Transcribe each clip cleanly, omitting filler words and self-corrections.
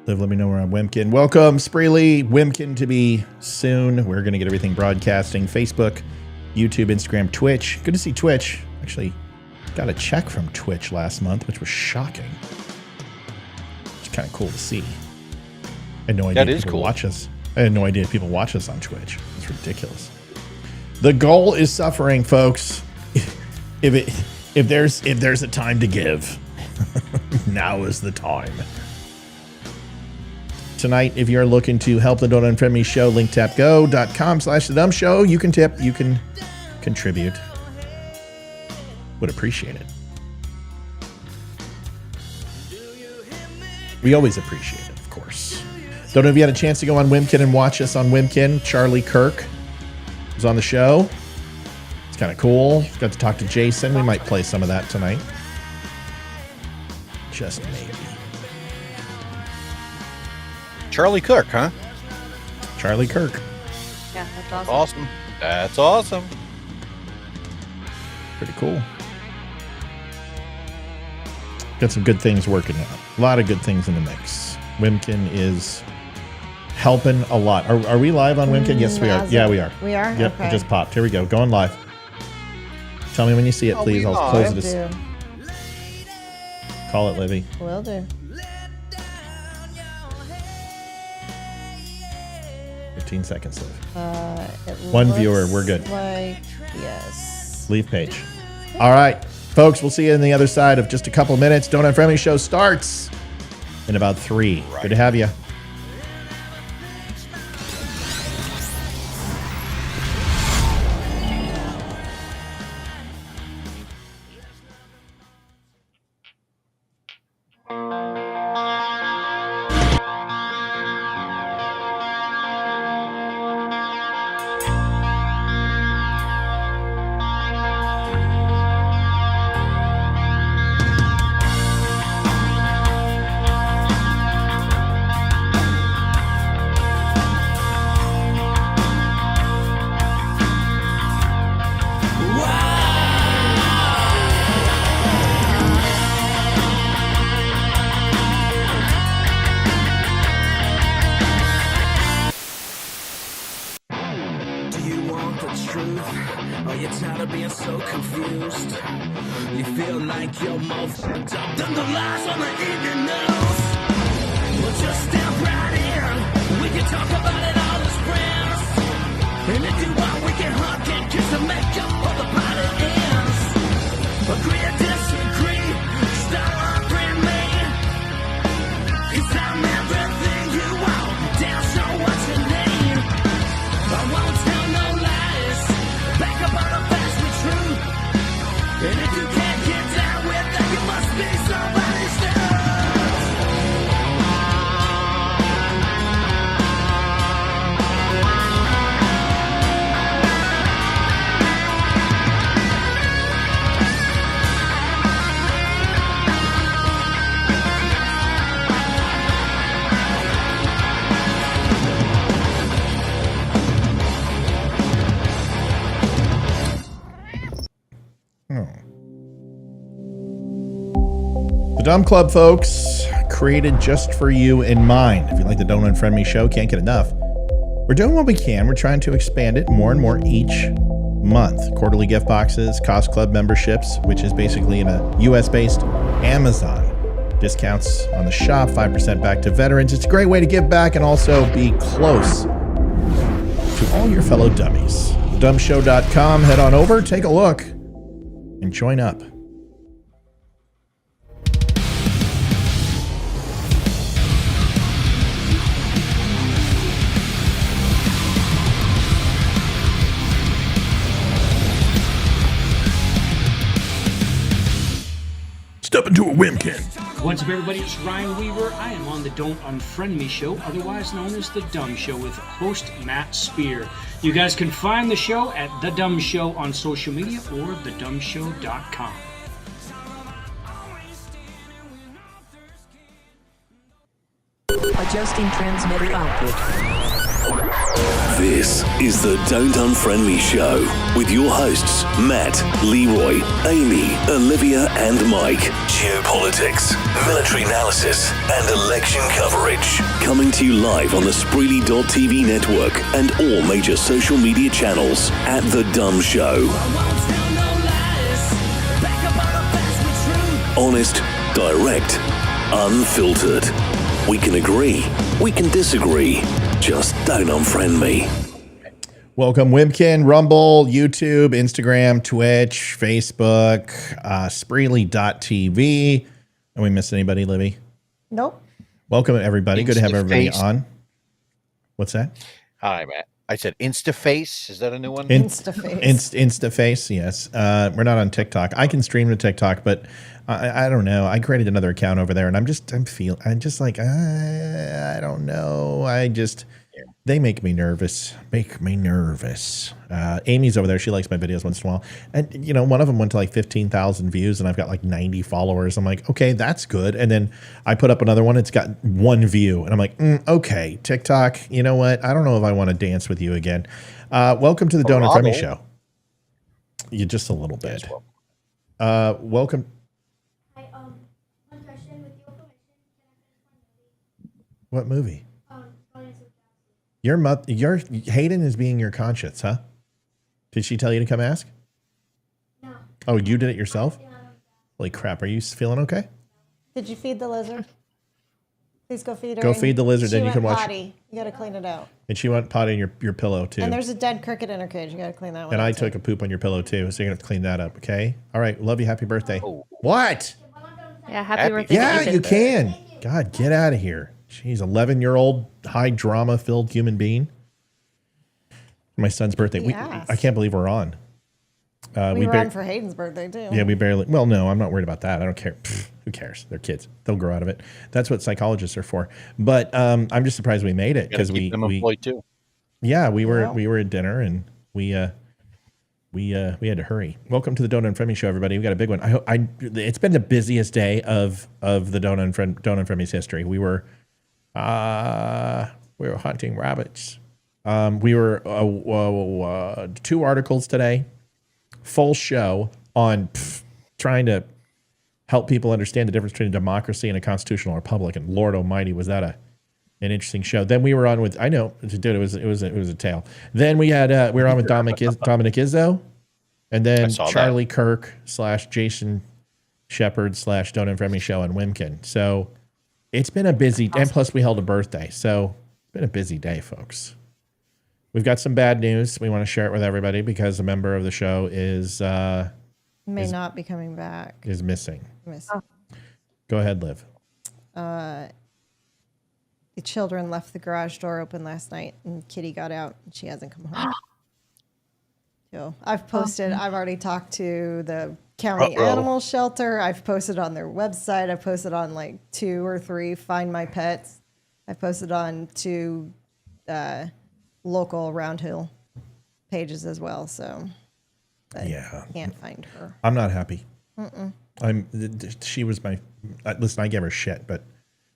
Liv, let me know we're on Wimkin. Welcome, Spreely. Wimkin to be soon. We're going to get everything broadcasting. Facebook, YouTube, Instagram, Twitch. Good to see Twitch. Actually, got a check from Twitch last month, which was shocking. It's kind of cool to see. I had no idea people watch us. I had no idea people watch us on Twitch. It's ridiculous. The goal is suffering, folks. If there's a time to give, now is the time. Tonight, if you're looking to help the Don't Unfriend Me show, linktapgo.com/the DUM Show. You can tip, you can contribute. Would appreciate it. We always appreciate it, of course. Don't know if you had a chance to go on Wimkin and watch us on Wimkin. Charlie Kirk was on the show. It's kind of cool. Got to talk to Jason. We might play some of that tonight. Just maybe. Charlie Kirk, huh? Charlie Kirk. Yeah, that's awesome. Awesome. That's awesome. Pretty cool. Got some good things working out. A lot of good things in the mix. Wimkin is helping a lot. Are we live on Wimkin? Yes, we are. Yeah, we are. We are? Yep, okay. It just popped. Here we go. Going live. Tell me when you see it, please. I'll close this. Call it, Livy. Will do. 15 seconds, Liv. One viewer. We're good. Like, yes. Leave page. All right, folks, we'll see you on the other side of just a couple minutes. Don't Unfriend Me show starts in about 3. Right. Good to have you. DUM Club, folks, created just for you in mind. If you like the Don't Unfriend Me show, can't get enough. We're doing what we can. We're trying to expand it more and more each month. Quarterly gift boxes, Cost Club memberships, which is basically in a US-based Amazon. Discounts on the shop, 5% back to veterans. It's a great way to give back and also be close to all your fellow dummies. DUMShow.com. Head on over, take a look, and join up. Step into a Wimkin. What's up, everybody? It's Ryan Weaver. I am on the Don't Unfriend Me show, otherwise known as the DUM Show, with host Matt Spear. You guys can find the show at The DUM Show on social media or thedumshow.com. Adjusting transmitter output. This is the Don't Unfriend Me Show with your hosts, Matt, Leroy, Amy, Olivia, and Mike. Geopolitics, military analysis, and election coverage. Coming to you live on the Spreely.tv network and all major social media channels at The DUM Show. Honest, direct, unfiltered. We can agree, we can disagree. Just don't unfriend me. Welcome, Wimkin, Rumble, YouTube, Instagram, Twitch, Facebook, Spreely.tv. Are we missing anybody, Libby? Nope. Welcome, everybody. Good to have everybody Instaface. on. What's that? Hi, Matt. I said Instaface. Is that a new one? Instaface. Instaface, yes. We're not on TikTok. I can stream to TikTok, but I don't know. I created another account over there, and I don't know. They make me nervous. Amy's over there. She likes my videos once in a while. And, one of them went to like 15,000 views, and I've got like 90 followers. I'm like, okay, that's good. And then I put up another one. It's got 1 view. And I'm like, okay, TikTok, you know what? I don't know if I want to dance with you again. Welcome to the Don't Unfriend Me Show. You just a little bit. Welcome. One question with your permission. What movie? Guardians of the Your Hayden is being your conscience, huh? Did she tell you to come ask? No. Oh, you did it yourself? Holy crap. Are you feeling okay? Did you feed the lizard? Please go feed her. Go and feed the lizard, she then you went can watch. potty. You got to clean it out. And she went potty in your pillow, too. And there's a dead cricket in her cage. You got to clean that one And out I too. took a poop on your pillow, too. So you're going to have to clean that up, okay? All right. Love you. Happy birthday. Oh. What? Yeah, happy Happy- birthday. Yeah, Ethan. you can. God, get out of here. She's 11-year-old, high drama-filled human being. My son's birthday. Yes. I can't believe we're on. We were on for Hayden's birthday, too. Yeah, we barely. Well, no, I'm not worried about that. I don't care. Pfft, who cares? They're kids. They'll grow out of it. That's what psychologists are for. But I'm just surprised we made it because we them employed too. yeah we were Yeah. at dinner and we had to hurry. Welcome to the Don't Unfriend Me Show, everybody. We got a big one. It's been the busiest day of the Don't Unfriend Me's history. We were hunting rabbits. We were 2 articles today. Full show on trying to help people understand the difference between a democracy and a constitutional republic. And Lord Almighty, was that an interesting show. Then we were on with, I know, dude, it was a tale. Then we were on with Dominic Izzo, and then Charlie Kirk / Jason Shepard / Don't Unfriend Me Show and Wimkin. So it's been a busy, and plus we held a birthday. So it's been a busy day, folks. We've got some bad news. We want to share it with everybody because a member of the show is May not be coming back. missing. Missing. Go ahead, Liv. The children left the garage door open last night, and Kitty got out, and she hasn't come home. So I've posted. I've already talked to the county animal shelter. I've posted on their website. I've posted on like 2 or 3 Find My Pets. I've posted on 2 local Round Hill pages as well. So Yeah. can't find her. I'm not happy. She was my, listen, I gave her shit, but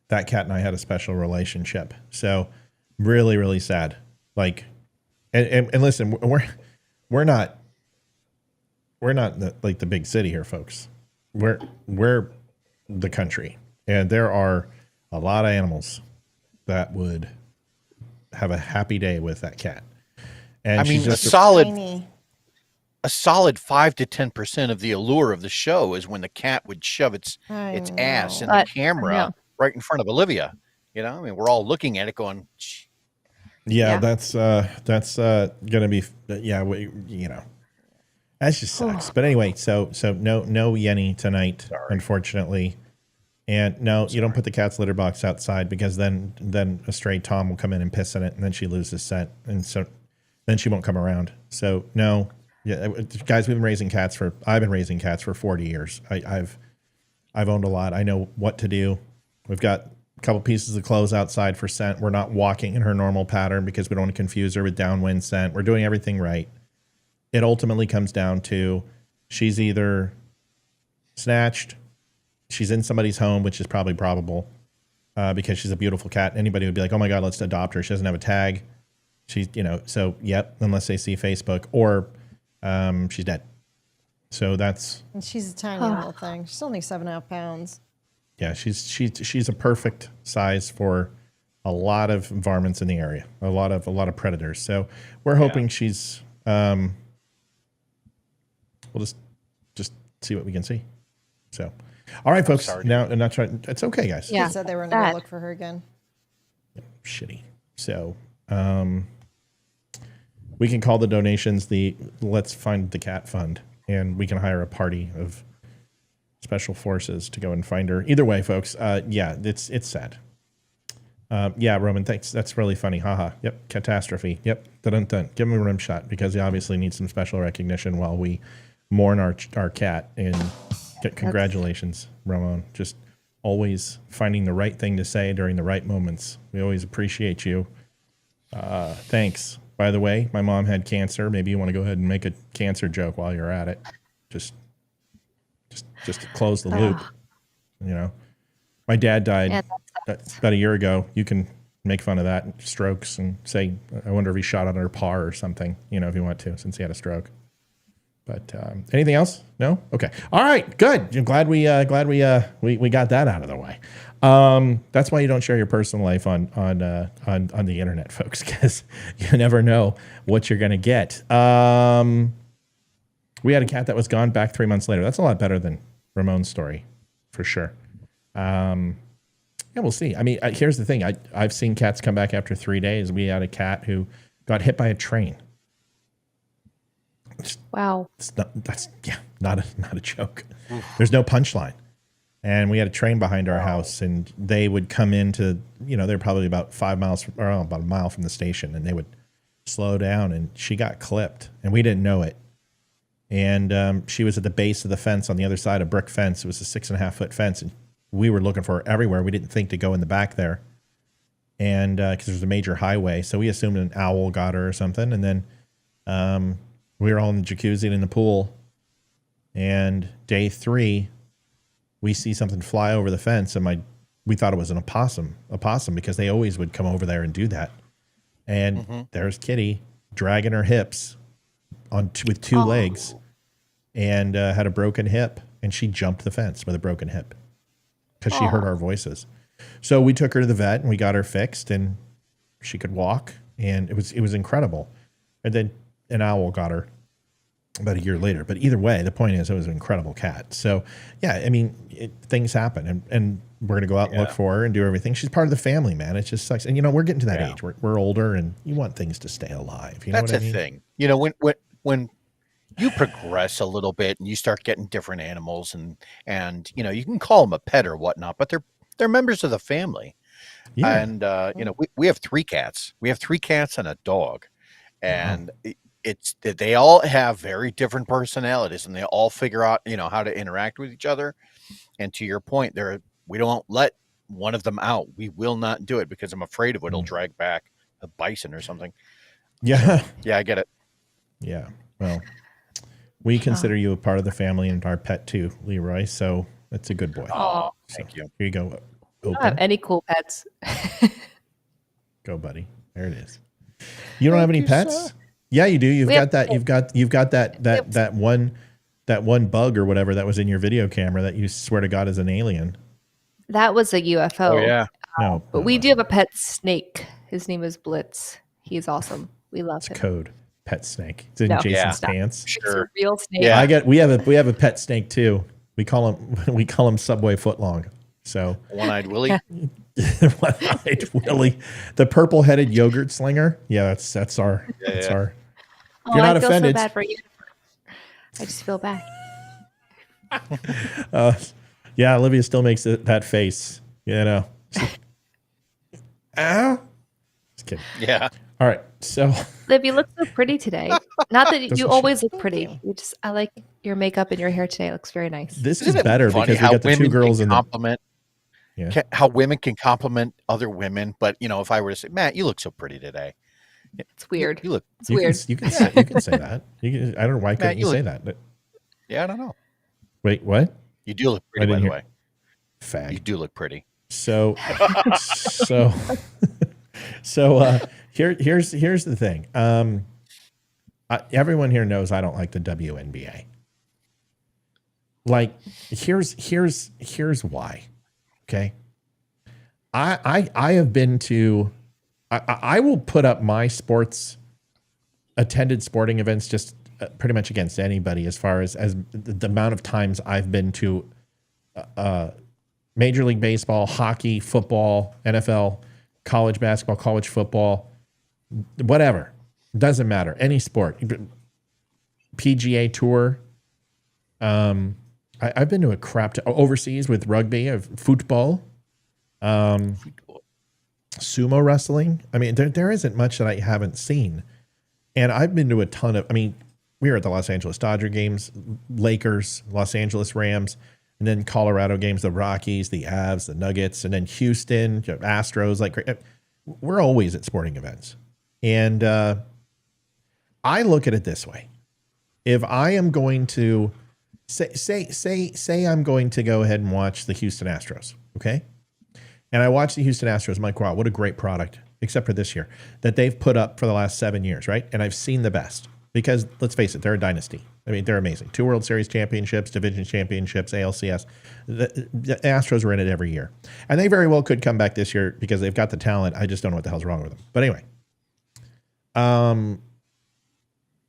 that cat and I had a special relationship. So really, really sad. Like, and listen, we're not like the big city here, folks. We're the country, and there are a lot of animals that would have a happy day with that cat. And I mean, she's just Tiny. a solid 5 to 10% of the allure of the show is when the cat would shove its I ass in know. the camera right in front of Olivia. I mean, we're all looking at it going, "Shh." Yeah, Yeah. that's gonna be that just sucks. But anyway, so no Yenny tonight, unfortunately. And no, you don't put the cat's litter box outside because then a stray Tom will come in and piss in it, and then she loses scent, and so then she won't come around. So no, yeah, guys, I've been raising cats for 40 years. I've owned a lot. I know what to do. We've got a couple pieces of clothes outside for scent. We're not walking in her normal pattern because we don't want to confuse her with downwind scent. We're doing everything right. It ultimately comes down to she's either snatched, she's in somebody's home, which is probably probable because she's a beautiful cat. Anybody would be like, oh my God, let's adopt her. She doesn't have a tag. She's, so yep, unless they see Facebook or she's dead. So that's, And she's a tiny little thing. She's only 7.5 pounds. yeah, she's a perfect size for a lot of varmints in the area, a lot of predators. So we're hoping she's, we'll just see what we can see. So, all right, folks. Now, I'm not trying. It's okay, guys. They said they were going to look for her again. Shitty. So, we can call the donations the Let's Find the Cat Fund, and we can hire a party of special forces to go and find her. Either way, folks. Yeah, it's sad. Yeah, Roman, thanks. That's really funny. Haha. Yep. Catastrophe. Yep. Dun-dun-dun. Give him a rim shot because he obviously needs some special recognition while we mourn our cat. And congratulations, Ramon. Just always finding the right thing to say during the right moments. We always appreciate you. Thanks. By the way, my mom had cancer. Maybe you want to go ahead and make a cancer joke while you're at it. Just to close the loop. My dad died about a year ago. You can make fun of that, strokes, and say, I wonder if he shot on her par or something, if you want to, since he had a stroke. But anything else? No? Okay. All right. Good. I'm glad we got that out of the way. That's why you don't share your personal life on the internet, folks, because you never know what you're going to get. We had a cat that was gone back 3 months later. That's a lot better than Ramon's story, for sure. Yeah, we'll see. I mean, here's the thing. I've seen cats come back after 3 days. We had a cat who got hit by a train. Wow. That's not a joke. There's no punchline. And we had a train behind our house, and they would come into, they're probably about 5 miles or about a mile from the station, and they would slow down, and she got clipped, and we didn't know it. And she was at the base of the fence on the other side, a brick fence. It was a 6.5-foot fence, and we were looking for her everywhere. We didn't think to go in the back there, and because there's a major highway, so we assumed an owl got her or something. And then we were all in the jacuzzi and in the pool, and day 3, we see something fly over the fence, and we thought it was an opossum because they always would come over there and do that. And there's Kitty dragging her hips with 2 legs, and had a broken hip, and she jumped the fence with a broken hip because she heard our voices. So we took her to the vet, and we got her fixed, and she could walk, and it was incredible. And then an owl got her about a year later. But either way, the point is it was an incredible cat. So, yeah, I mean, things happen, and we're going to go out and look for her and do everything. She's part of the family, man. It just sucks. And, we're getting to that age. We're older, and you want things to stay alive. You know That's what I mean? thing. When you progress a little bit and you start getting different animals, and you can call them a pet or whatnot, but they're members of the family. Yeah. And, we have 3 cats. We have 3 cats and a dog. And it's that they all have very different personalities, and they all figure out, how to interact with each other. And to your point, we don't let one of them out. We will not do it because I'm afraid of it'll drag back a bison or something. Yeah. Yeah, I get it. Yeah. Well, we consider you a part of the family and our pet too, Leroy. So that's a good boy. Oh, thank you. Here you go. I don't have any cool pets. Go, buddy. There it is. You don't have any pets? Yeah, you do. You've got that one bug or whatever that was in your video camera that you swear to God is an alien. That was a UFO. Oh yeah. No. But we do have a pet snake. His name is Blitz. He's awesome. We love him. Code pet snake. It's in Jason's pants. Sure. It's a real snake. Yeah. We have a pet snake too. We call him Subway Footlong. So One-eyed Willie. One-eyed Willie, the purple-headed yogurt slinger. Yeah, that's our. If you're not I feel offended. so bad for you. I just feel bad. Yeah, Olivia still makes that face. Ow. Just kidding. Yeah. All right, so Liv, you look so pretty today. Not that Doesn't you she? always look pretty. I like your makeup and your hair today. It looks very nice. this is Isn't it better funny because we how got the 2 women girls can in the. compliment Yeah. how women can compliment other women, but if I were to say, Matt, you look so pretty today. It's weird. You look. It's weird. You can say that. I don't know why couldn't Matt, you you say look- that. Yeah, I don't know. Wait, what? You do look I pretty, by didn't the hear- way. Fag. You do look pretty. So Here's the thing. Everyone here knows I don't like the WNBA. Like, here's why. Okay. I have been to, I will put up my attended sporting events just pretty much against anybody as far as the amount of times I've been to Major League Baseball, hockey, football, NFL, college basketball, college football, whatever. Doesn't matter. Any sport. PGA Tour. I've been to a crap overseas with rugby, football, sumo wrestling. I mean, there isn't much that I haven't seen. And I've been to a ton of, we were at the Los Angeles Dodger games, Lakers, Los Angeles Rams, and then Colorado games, the Rockies, the Avs, the Nuggets, and then Houston, Astros. Like, we're always at sporting events. And I look at it this way. If I am going to say I'm going to go ahead and watch the Houston Astros, okay? And I watch the Houston Astros, I'm like, wow, what a great product, except for this year, that they've put up for the last 7 years, right? And I've seen the best because, let's face it, they're a dynasty. I mean, they're amazing. 2 World Series championships, division championships, ALCS. The Astros are in it every year. And they very well could come back this year because they've got the talent. I just don't know what the hell's wrong with them. But anyway.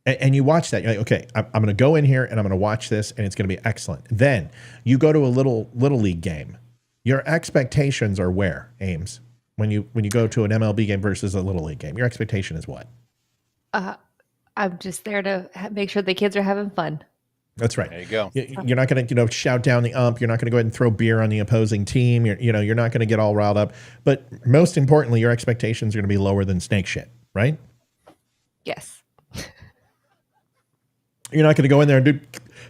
And you watch that, you're like, okay, I'm going to go in here and I'm going to watch this and it's going to be excellent. Then you go to a little league game. Your expectations are where, Ames? When you go to an MLB game versus a little league game, your expectation is what? I'm just there to make sure the kids are having fun. That's right. There you go. You're not going to, shout down the ump. You're not going to go ahead and throw beer on the opposing team. You're not going to get all riled up. But most importantly, your expectations are going to be lower than snake shit, right? Yes. You're not going to go in there and do,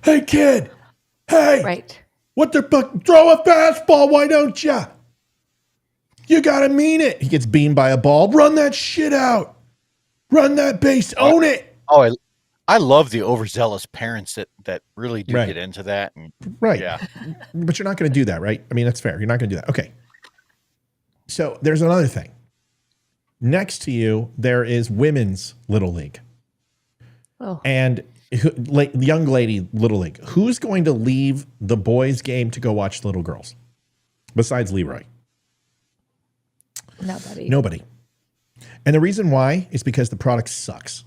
hey kid, hey, Right. what the fuck? Throw a fastball, why don't you? You got to mean it. He gets beamed by a ball. Run that shit out. Run that base. Own it. Oh, I love the overzealous parents that really do Right. get into that. And, Right. Yeah. But you're not going to do that, right? I mean, that's fair. You're not going to do that. Okay. So there's another thing. Next to you, there is women's Little League. Oh. And young lady Little League. Who's going to leave the boys' game to go watch the little girls? Besides Leroy. Nobody. And the reason why is because the product sucks.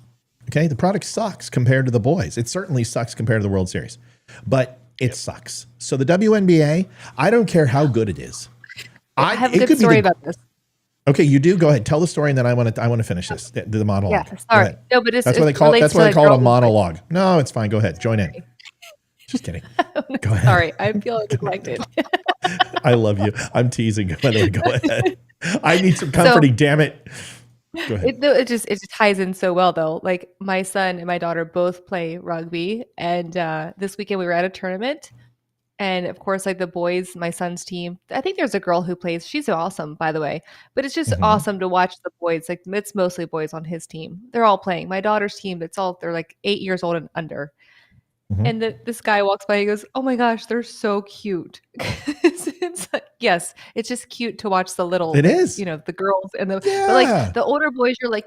Okay? The product sucks compared to the boys. It certainly sucks compared to the World Series. But it sucks. So the WNBA, I don't care how good it is. I have a good story about this. Okay, you do. Go ahead. Tell the story, and then I want to finish this. The monologue. Yeah, sorry. No, but that's why they call it a monologue. No, it's fine. Go ahead. Join in. Just kidding. Go ahead. Sorry, I feel neglected. I love you. I'm teasing. By the way, go ahead. I need some comforting. Damn it. Go ahead. It just ties in so well though. Like my son and my daughter both play rugby, and this weekend we were at a tournament. And of course, like the boys, my son's team, I think there's a girl who plays. She's awesome, by the way. But it's just awesome to watch the boys. Like it's mostly boys on his team. They're all playing. My daughter's team, they're like 8 years old and under. And this guy walks by. He goes, "Oh my gosh, they're so cute." It's like, yes, it's just cute to watch the little. It is. The girls and but like the older boys, you're like,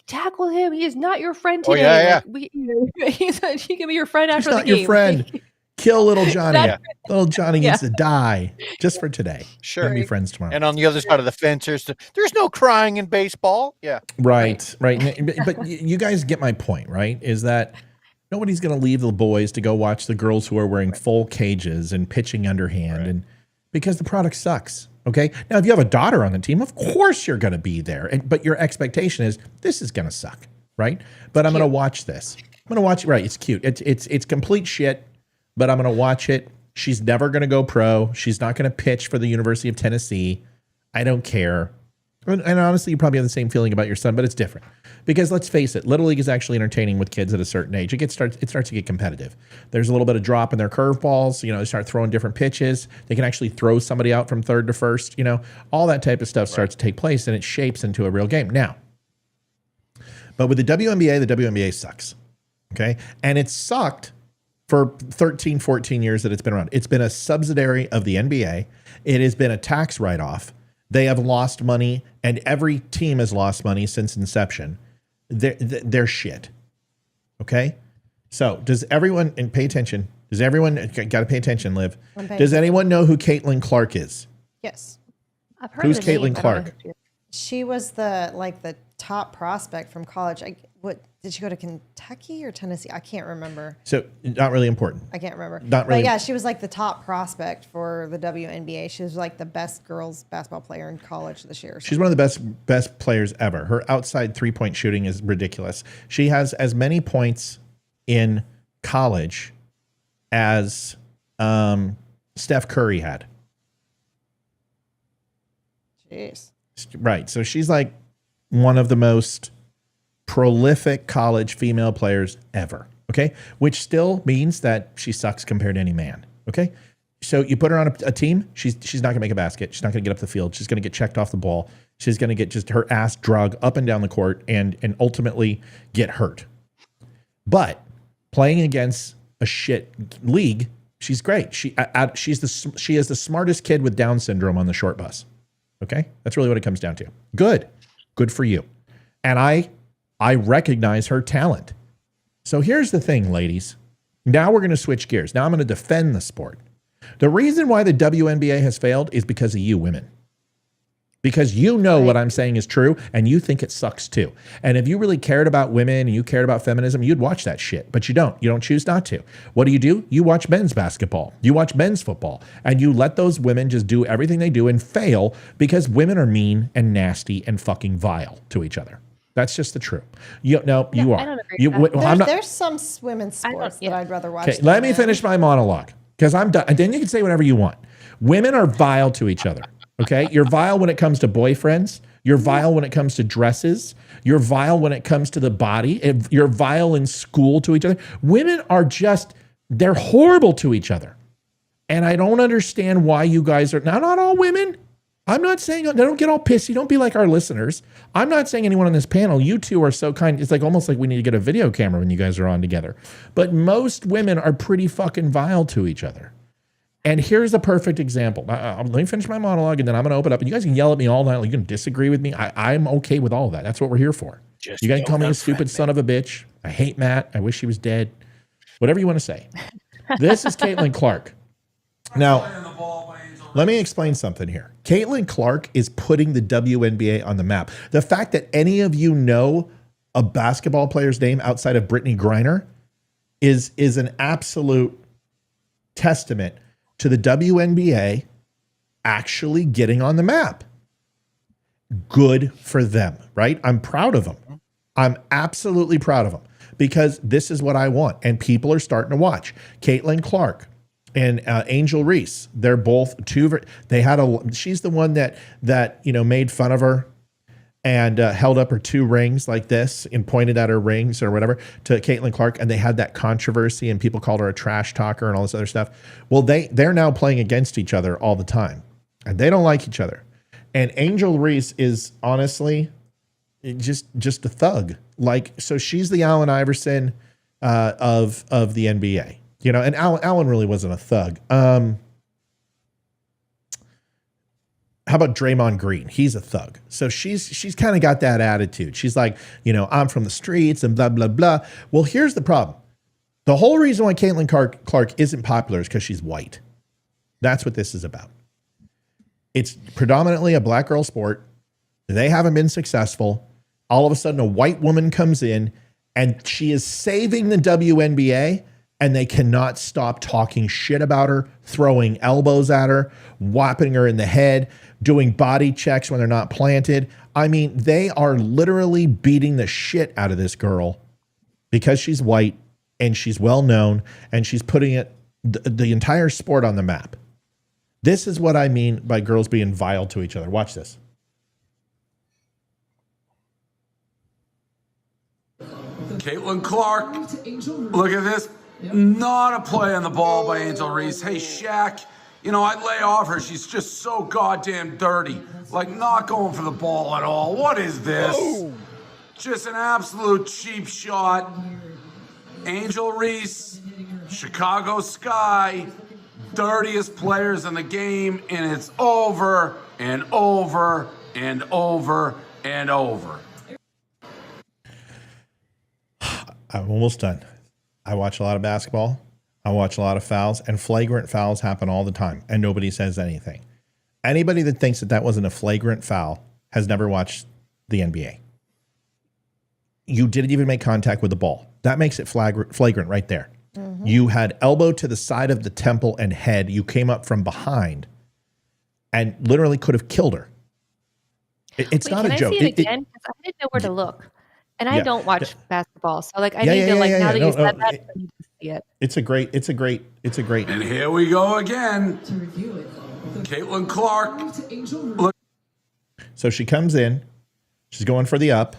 tackle him. He is not your friend today. Oh, yeah. Like, he can be your friend after He's the not game. your friend. Kill little Johnny. Yeah. Little Johnny needs to die just for today. Sure. We'll be friends tomorrow. And on the other side of the fence, there's no crying in baseball. Yeah. Right. But you guys get my point, right? Is that nobody's going to leave the boys to go watch the girls who are wearing full cages and pitching underhand, and because the product sucks. Okay. Now, if you have a daughter on the team, of course you're going to be there. But your expectation is this is going to suck, right? But I'm going to watch this. I'm going to watch it. Right. It's cute. It's complete shit. But I'm going to watch it. She's never going to go pro. She's not going to pitch for the University of Tennessee. I don't care. And honestly, you probably have the same feeling about your son, but it's different. Because let's face it, Little League is actually entertaining with kids at a certain age. It starts to get competitive. There's a little bit of drop in their curveballs. They start throwing different pitches. They can actually throw somebody out from third to first. All that type of stuff starts to take place, and it shapes into a real game. Now, but with the WNBA sucks. Okay? And it sucked for 13, 14 years that it's been around. It's been a subsidiary of the NBA. It has been a tax write-off. They have lost money, and every team has lost money since inception. They're shit. Okay? So does everyone, and pay attention, does everyone, got to pay attention, Liv. Does anyone know who Caitlin Clark is? Yes. I've heard Who's the name, Caitlin but I don't know Clark? who she is. She was the top prospect from college. What did she go to Kentucky or Tennessee? I can't remember. So not really important. I can't remember. Not really. But yeah, she was like the top prospect for the WNBA. She was like the best girls basketball player in college this year. She's one of the best players ever. Her outside 3-point shooting is ridiculous. She has as many points in college as Steph Curry had. Jeez. Right. So she's like one of the most prolific college female players ever. Okay. Which still means that she sucks compared to any man. Okay. So you put her on a team, she's not going to make a basket. She's not going to get up the field. She's going to get checked off the ball. She's going to get just her ass drug up and down the court and ultimately get hurt. But playing against a shit league, she's great. She is the smartest kid with Down syndrome on the short bus. Okay? That's really what it comes down to. Good for you. And I recognize her talent. So here's the thing, ladies. Now we're going to switch gears. Now I'm going to defend the sport. The reason why the WNBA has failed is because of you women. Because you know what I'm saying is true, and you think it sucks too. And if you really cared about women and you cared about feminism, you'd watch that shit. But you don't. You don't choose not to. What do? You watch men's basketball. You watch men's football. And you let those women just do everything they do and fail because women are mean and nasty and fucking vile to each other. That's just the truth. You are. I don't agree with that. There's some women's sports that I'd rather watch. Okay, let me finish my monologue because I'm done. And then you can say whatever you want. Women are vile to each other. Okay, you're vile when it comes to boyfriends. You're vile when it comes to dresses. You're vile when it comes to the body. You're vile in school to each other. Women are they're horrible to each other. And I don't understand why you guys are, now not all women. I'm not saying, don't get all pissy. Don't be like our listeners. I'm not saying anyone on this panel, you two are so kind. It's like almost like we need to get a video camera when you guys are on together. But most women are pretty fucking vile to each other. And here's a perfect example. Let me finish my monologue and then I'm going to open up. And you guys can yell at me all night. You can disagree with me. I'm okay with all of that. That's what we're here for. You guys can call me a stupid son of a bitch. I hate Matt. I wish he was dead. Whatever you want to say. This is Caitlin Clark. Now, let me explain something here. Caitlin Clark is putting the WNBA on the map. The fact that any of you know a basketball player's name outside of Brittany Griner is an absolute testament to the WNBA actually getting on the map. Good for them, right? I'm proud of them. I'm absolutely proud of them because this is what I want. And people are starting to watch. Caitlin Clark and Angel Reese, they're both she's the one that made fun of her and held up her 2 rings like this and pointed at her rings or whatever to Caitlin Clark. And they had that controversy and people called her a trash talker and all this other stuff. Well, they're now playing against each other all the time and they don't like each other. And Angel Reese is honestly just a thug. Like, so she's the Allen Iverson of the NBA, and Allen really wasn't a thug. How about Draymond Green? He's a thug. So she's kind of got that attitude. She's like, I'm from the streets and blah, blah, blah. Well, here's the problem. The whole reason why Caitlin Clark isn't popular is because she's white. That's what this is about. It's predominantly a black girl sport. They haven't been successful. All of a sudden, a white woman comes in and she is saving the WNBA. And they cannot stop talking shit about her, throwing elbows at her, whopping her in the head, doing body checks when they're not planted. I mean, they are literally beating the shit out of this girl because she's white and she's well known and she's putting the entire sport on the map. This is what I mean by girls being vile to each other. Watch this. Caitlin Clark, look at this. Not a play on the ball by Angel Reese. Hey, Shaq, I'd lay off her. She's just so goddamn dirty. Like, not going for the ball at all. What is this? Oh. Just an absolute cheap shot. Angel Reese, Chicago Sky, dirtiest players in the game, and it's over. and over and over and over. I'm almost done. I watch a lot of basketball. I watch a lot of fouls, and flagrant fouls happen all the time, and nobody says anything. Anybody that thinks that that wasn't a flagrant foul has never watched the NBA. You didn't even make contact with the ball. That makes it flagrant right there. Mm-hmm. You had elbow to the side of the temple and head. You came up from behind and literally could have killed her. It's not a joke. Can I see it again? Because I didn't know where to look. And I don't watch basketball. So like I need to now that you said that, I need to see it. It's a great. And here we go again. Caitlin Clark. Look. So she comes in. She's going for the up.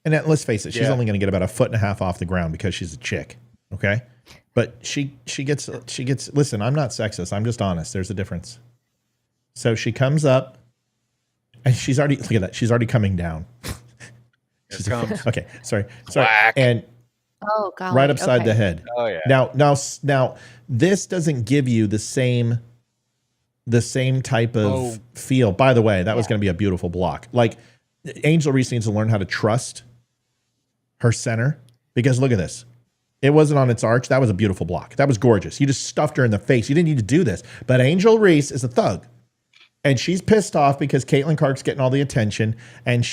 And let's face it, she's only going to get about 1.5 feet off the ground because she's a chick. Okay. But she gets, listen, I'm not sexist. I'm just honest. There's a difference. So she comes up and she's already, look at that. She's already coming down. Okay. Sorry. Whack. And God, right upside the head. Oh yeah. Now this doesn't give you the same type of feel. By the way, that was going to be a beautiful block. Like Angel Reese needs to learn how to trust her center, because look at this. It wasn't on its arch. That was a beautiful block. That was gorgeous. You just stuffed her in the face. You didn't need to do this. But Angel Reese is a thug. And she's pissed off because Caitlin Clark's getting all the attention, and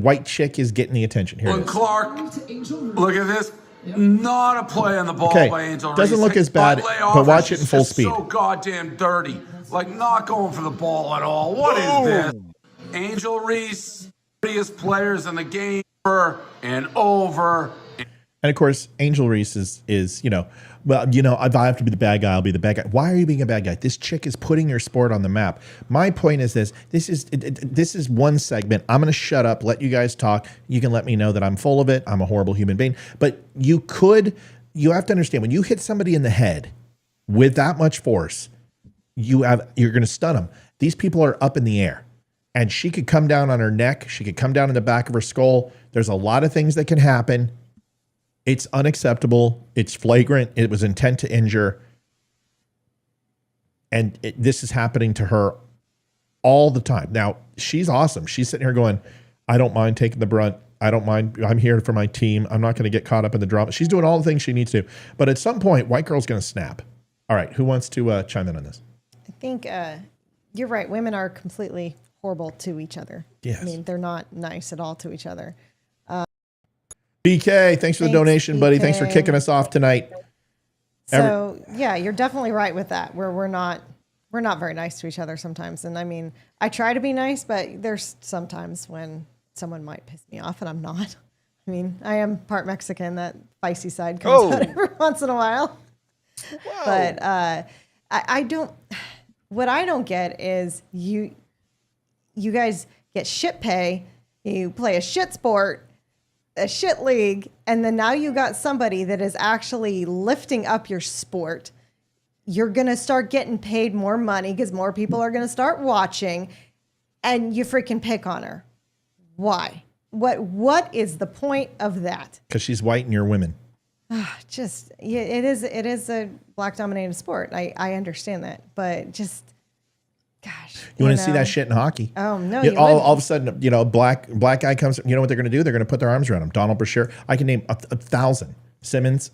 white chick is getting the attention. Here it is. Clark, look at this. Not a play on the ball by Angel Reese. Doesn't look as bad, but watch it in full speed. So goddamn dirty. Like not going for the ball at all. What is this? Angel Reese, prettiest players in the game, over and over. And of course, Angel Reese is if I have to be the bad guy, I'll be the bad guy. Why are you being a bad guy? This chick is putting your sport on the map. My point is this is one segment. I'm going to shut up, let you guys talk. You can let me know that I'm full of it. I'm a horrible human being. But you have to understand, when you hit somebody in the head with that much force, you're going to stun them. These people are up in the air. And she could come down on her neck. She could come down in the back of her skull. There's a lot of things that can happen. It's unacceptable. It's flagrant. It was intent to injure. And this is happening to her all the time. Now, she's awesome. She's sitting here going, I don't mind taking the brunt. I don't mind. I'm here for my team. I'm not going to get caught up in the drama. She's doing all the things she needs to. But at some point, white girl's going to snap. All right. Who wants to chime in on this? I think you're right. Women are completely horrible to each other. Yes. I mean, they're not nice at all to each other. BK, thanks for the donation, buddy. Thanks for kicking us off tonight. So you're definitely right with that. Where we're not very nice to each other sometimes. And I mean, I try to be nice, but there's sometimes when someone might piss me off and I'm not. I mean, I am part Mexican. That feisty side comes out every once in a while. Whoa. But I don't. What I don't get is you guys get shit pay. You play a shit sport, a shit league, and then now you got somebody that is actually lifting up your sport. You're going to start getting paid more money because more people are going to start watching, and you freaking pick on her. Why? What is the point of that? Because she's white and you're women. It is a black dominated sport. I understand that, but just gosh. You want to see that shit in hockey? Oh no! All of a sudden, a black guy comes. You know what they're going to do? They're going to put their arms around him. Donald Brashear. I can name 1,000. Simmons,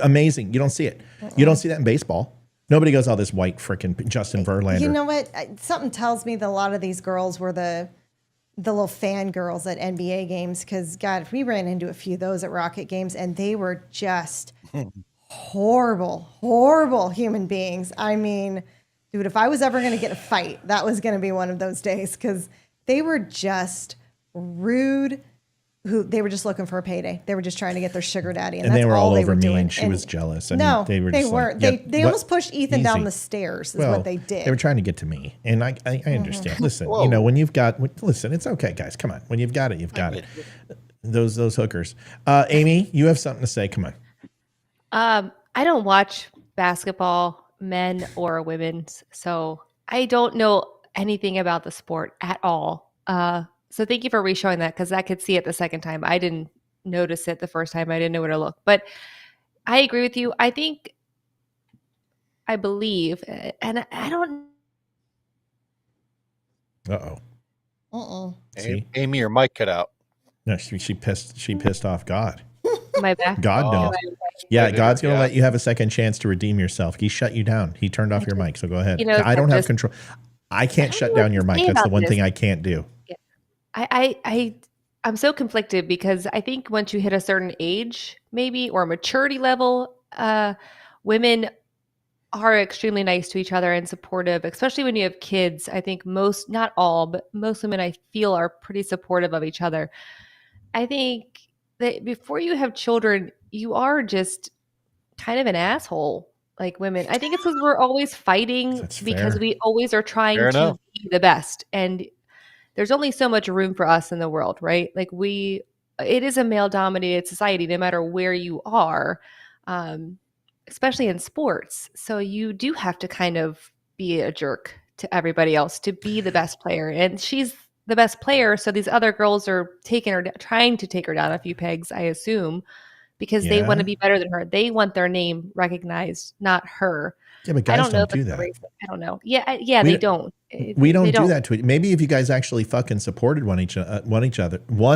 amazing. You don't see it. You don't see that in baseball. Nobody goes, oh, this white freaking Justin Verlander. You know what? Something tells me that a lot of these girls were the little fan girls at NBA games, because God, we ran into a few of those at Rocket games, and they were just horrible human beings. I mean, dude, if I was ever going to get a fight, that was going to be one of those days, because they were just rude. They were just looking for a payday. They were just trying to get their sugar daddy, and that's they were all over me, doing. and she was jealous. I no, mean, they were. They just weren't. Like, they almost pushed Ethan down the stairs. Is what they did. They were trying to get to me, and I understand. Listen, when you've got, it's okay, guys. Come on, when you've got it, you've got it. Those hookers. Amy, you have something to say. Come on. I don't watch basketball, men or women's, so I don't know anything about the sport at all. So thank you for re-showing that, because I could see it the second time. I didn't notice it the first time. I didn't know where to look. But I agree with you. I believe, and I don't Uh-oh. See? Amy or Mike cut out. No, she pissed off God. My back. God Oh. knows. Yeah, Later, God's going to yeah. let you have a second chance to redeem yourself. He shut you down. He turned off your mic, so go ahead. You know, I don't I'm have just- control. I can't I shut don't know down what your to mic. say That's the about one this. thing I can't do. I'm so conflicted because I think once you hit a certain age, maybe, or maturity level, women are extremely nice to each other and supportive, especially when you have kids. I think most, not all, but most women I feel are pretty supportive of each other. I think that before you have children, you are just kind of an asshole, like women. I think it's because we're always fighting That's because fair. we always are trying Fair to enough. be the best. And there's only so much room for us in the world, right? Like it is a male dominated society, no matter where you are, especially in sports. So you do have to kind of be a jerk to everybody else to be the best player. And she's the best player. So these other girls are trying to take her down a few pegs, I assume, because they want Yeah. to be better than her. They want their name recognized, not her. Yeah, but I guys don't know don't if do it's that. racist. I don't know. Yeah, We they don't- don't. We don't They do that to it. Maybe if you guys actually fucking supported one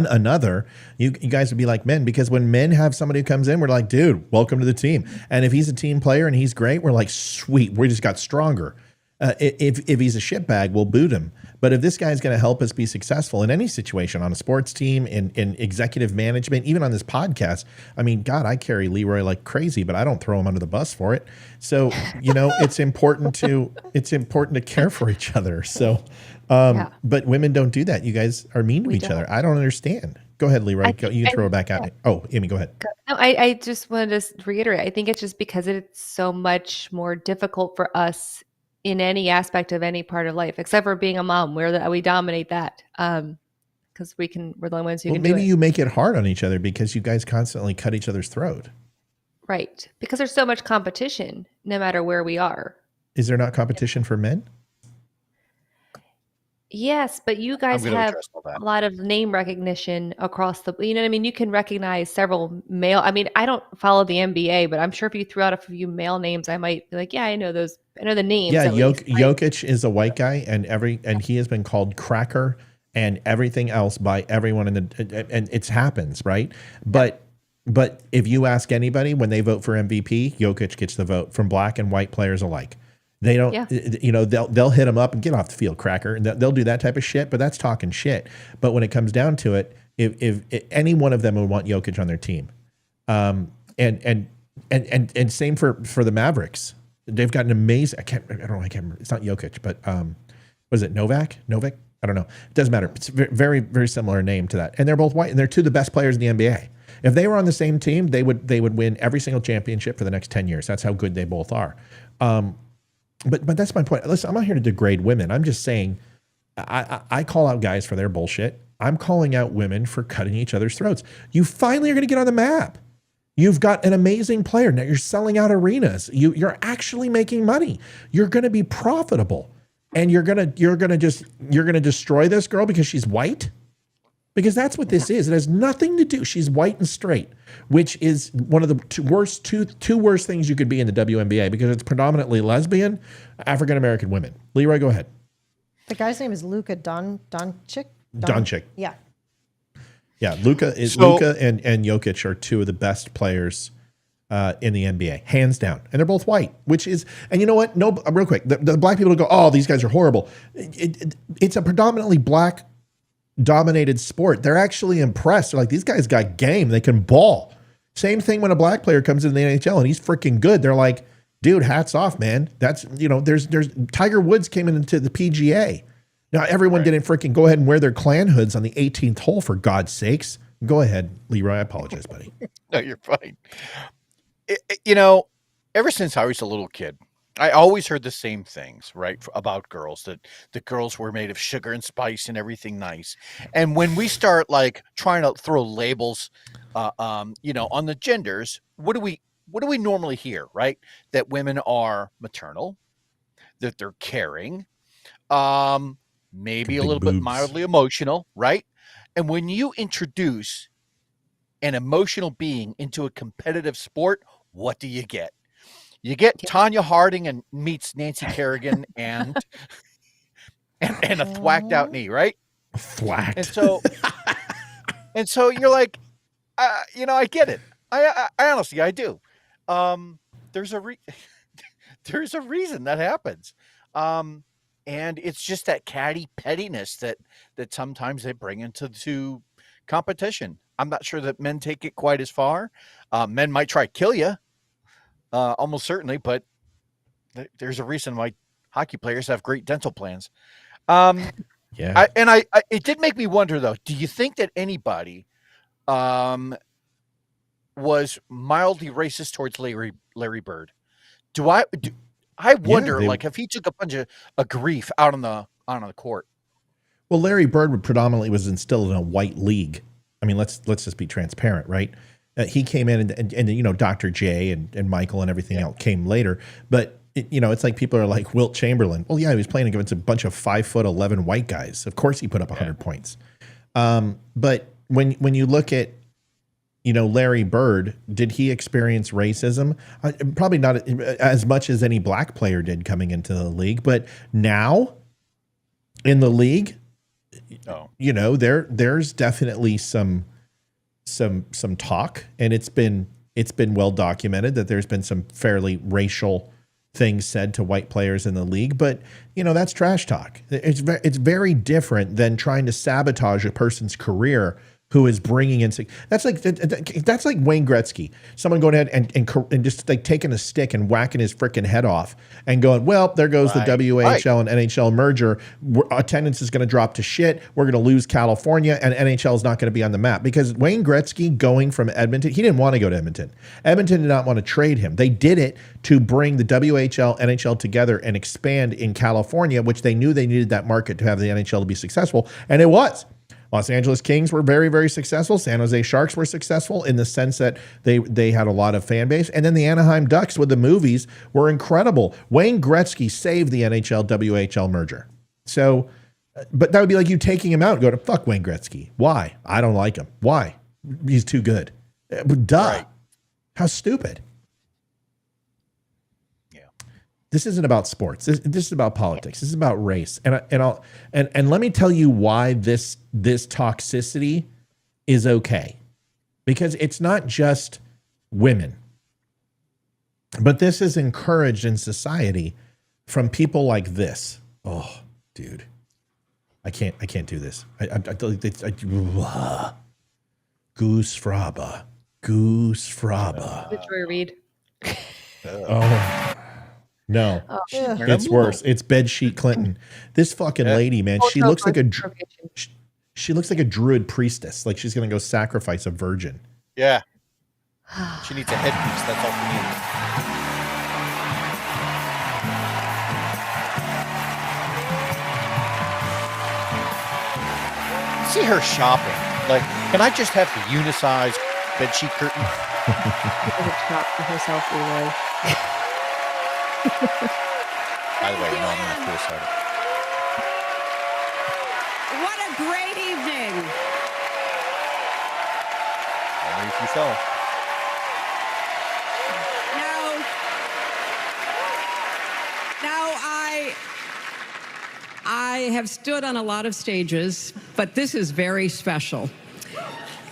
another, you guys would be like men. Because when men have somebody who comes in, we're like, dude, welcome to the team. And if he's a team player and he's great, we're like, sweet, we just got stronger. If he's a shitbag, we'll boot him. But if this guy's going to help us be successful in any situation, on a sports team, in executive management, even on this podcast, I mean, God, I carry Leroy like crazy, but I don't throw him under the bus for it. So, it's important to care for each other. So, but women don't do that. You guys are mean to each other. I don't understand. Go ahead, Leroy. You can throw it back at me. Oh, Amy, go ahead. No, I just wanted to reiterate. I think it's just because it's so much more difficult for us in any aspect of any part of life, except for being a mom, where we dominate that. Because we're the only ones who can do it. Maybe you make it hard on each other because you guys constantly cut each other's throat. Right. Because there's so much competition, no matter where we are. Is there not competition for men? Yes, but you guys I'm gonna have address all that. a lot of name recognition across you know what I mean? You can recognize several male. I mean, I don't follow the NBA, but I'm sure if you threw out a few male names, I might be like, yeah, I know those. I know the names. Yeah, at least. Jokic is a white guy, and he has been called cracker and everything else by everyone and it happens, right? But if you ask anybody when they vote for MVP, Jokic gets the vote from black and white players alike. They don't, they'll hit him up and get off the field, cracker, and they'll do that type of shit. But that's talking shit. But when it comes down to it, if any one of them would want Jokic on their team, and same for the Mavericks, they've got an amazing. I don't know. I can't remember. It's not Jokic, but was it Novak? I don't know. It doesn't matter. It's very very similar name to that, and they're both white, and they're two of the best players in the NBA. If they were on the same team, they would win every single championship for the next 10 years. That's how good they both are. But that's my point. Listen, I'm not here to degrade women. I'm just saying I call out guys for their bullshit. I'm calling out women for cutting each other's throats. You finally are going to get on the map. You've got an amazing player. Now you're selling out arenas. You're actually making money. You're going to be profitable. And you're going to destroy this girl because she's white? Because that's what this is. It has nothing to do. She's white and straight, which is one of the two worst things you could be in the WNBA because it's predominantly lesbian, African-American women. Leroy, go ahead. The guy's name is Luka Doncic. Doncic. Yeah. Yeah, Luka and Jokic are two of the best players in the NBA, hands down. And they're both white, which is, and you know what? No, real quick, the black people go, oh, these guys are horrible. It's a predominantly black dominated sport. They're actually impressed. They're like, these guys got game. They can ball. Same thing when a black player comes into the NHL and he's freaking good. They're like, dude, hats off, man. That's, there's Tiger Woods came into the PGA. Now everyone didn't freaking go ahead and wear their clan hoods on the 18th hole, for God's sakes. Go ahead, Leroy. I apologize, buddy. No, you're fine. Ever since I was a little kid, I always heard the same things, right, about girls, that the girls were made of sugar and spice and everything nice. And when we start like trying to throw labels, on the genders, what do we normally hear, right? That women are maternal, that they're caring, maybe a little bit mildly emotional, right? And when you introduce an emotional being into a competitive sport, what do you get? You get Tanya Harding and meets Nancy Kerrigan and and a thwacked out knee, right? Thwacked. And so you're like, I get it. I honestly, I do. There's a there's a reason that happens. And it's just that catty pettiness that sometimes they bring into competition. I'm not sure that men take it quite as far. Men might try to kill you, almost certainly, but there's a reason why hockey players have great dental plans. Yeah. It did make me wonder though, do you think that anybody was mildly racist towards Larry Bird? I wonder, like, if he took a bunch of grief out on the court. Well, Larry Bird predominantly was instilled in a white league. I mean, let's just be transparent, right? He came in and Dr. J and Michael and everything else came later. But, it's like people are like Wilt Chamberlain. Well, yeah, he was playing against a bunch of 5'11" white guys. Of course he put up 100 points. But when you look at, Larry Bird, did he experience racism? Probably not as much as any black player did coming into the league. But now in the league, there's definitely some talk, and it's been well documented that there's been some fairly racial things said to white players in the league, but that's trash talk. It's very different than trying to sabotage a person's career who is bringing in. That's like Wayne Gretzky. Someone going ahead and just like taking a stick and whacking his freaking head off and going, well, there goes the WHL and NHL merger. Attendance is going to drop to shit. We're going to lose California, and NHL is not going to be on the map. Because Wayne Gretzky going from Edmonton, he didn't want to go to Edmonton. Edmonton did not want to trade him. They did it to bring the WHL, NHL together and expand in California, which they knew they needed that market to have the NHL to be successful, and it was. Los Angeles Kings were very, very successful. San Jose Sharks were successful in the sense that they had a lot of fan base. And then the Anaheim Ducks with the movies were incredible. Wayne Gretzky saved the NHL-WHL merger. So, but that would be like you taking him out and go to fuck Wayne Gretzky. Why? I don't like him. Why? He's too good. Duh. Right. How stupid. This isn't about sports. This is about politics. This is about race. And let me tell you why this toxicity is okay. Because it's not just women. But this is encouraged in society from people like this. Oh, dude. I can't do this. Goose Fraba. Victoria Reed. Oh. No, it's worse. It's bedsheet Clinton. This fucking lady, man, she looks like a druid priestess. Like she's gonna go sacrifice a virgin. Yeah, she needs a headpiece. That's all she needs. See her shopping. Like, can I just have the unicized bedsheet curtain? She doesn't shop for herself, Leroy. By the way, no, I'm not suicidal. What a great evening! Only if you fell. Now I have stood on a lot of stages, but this is very special.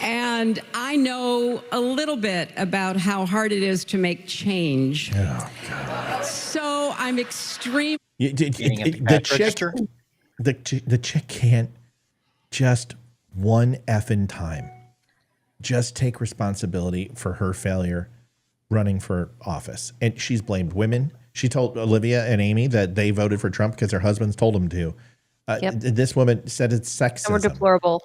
And I know a little bit about how hard it is to make change. Oh, God. So I'm extremely... The chick can't just one effing time just take responsibility for her failure running for office. And she's blamed women. She told Olivia and Amy that they voted for Trump because their husbands told them to. This woman said it's sexism. And we're deplorable.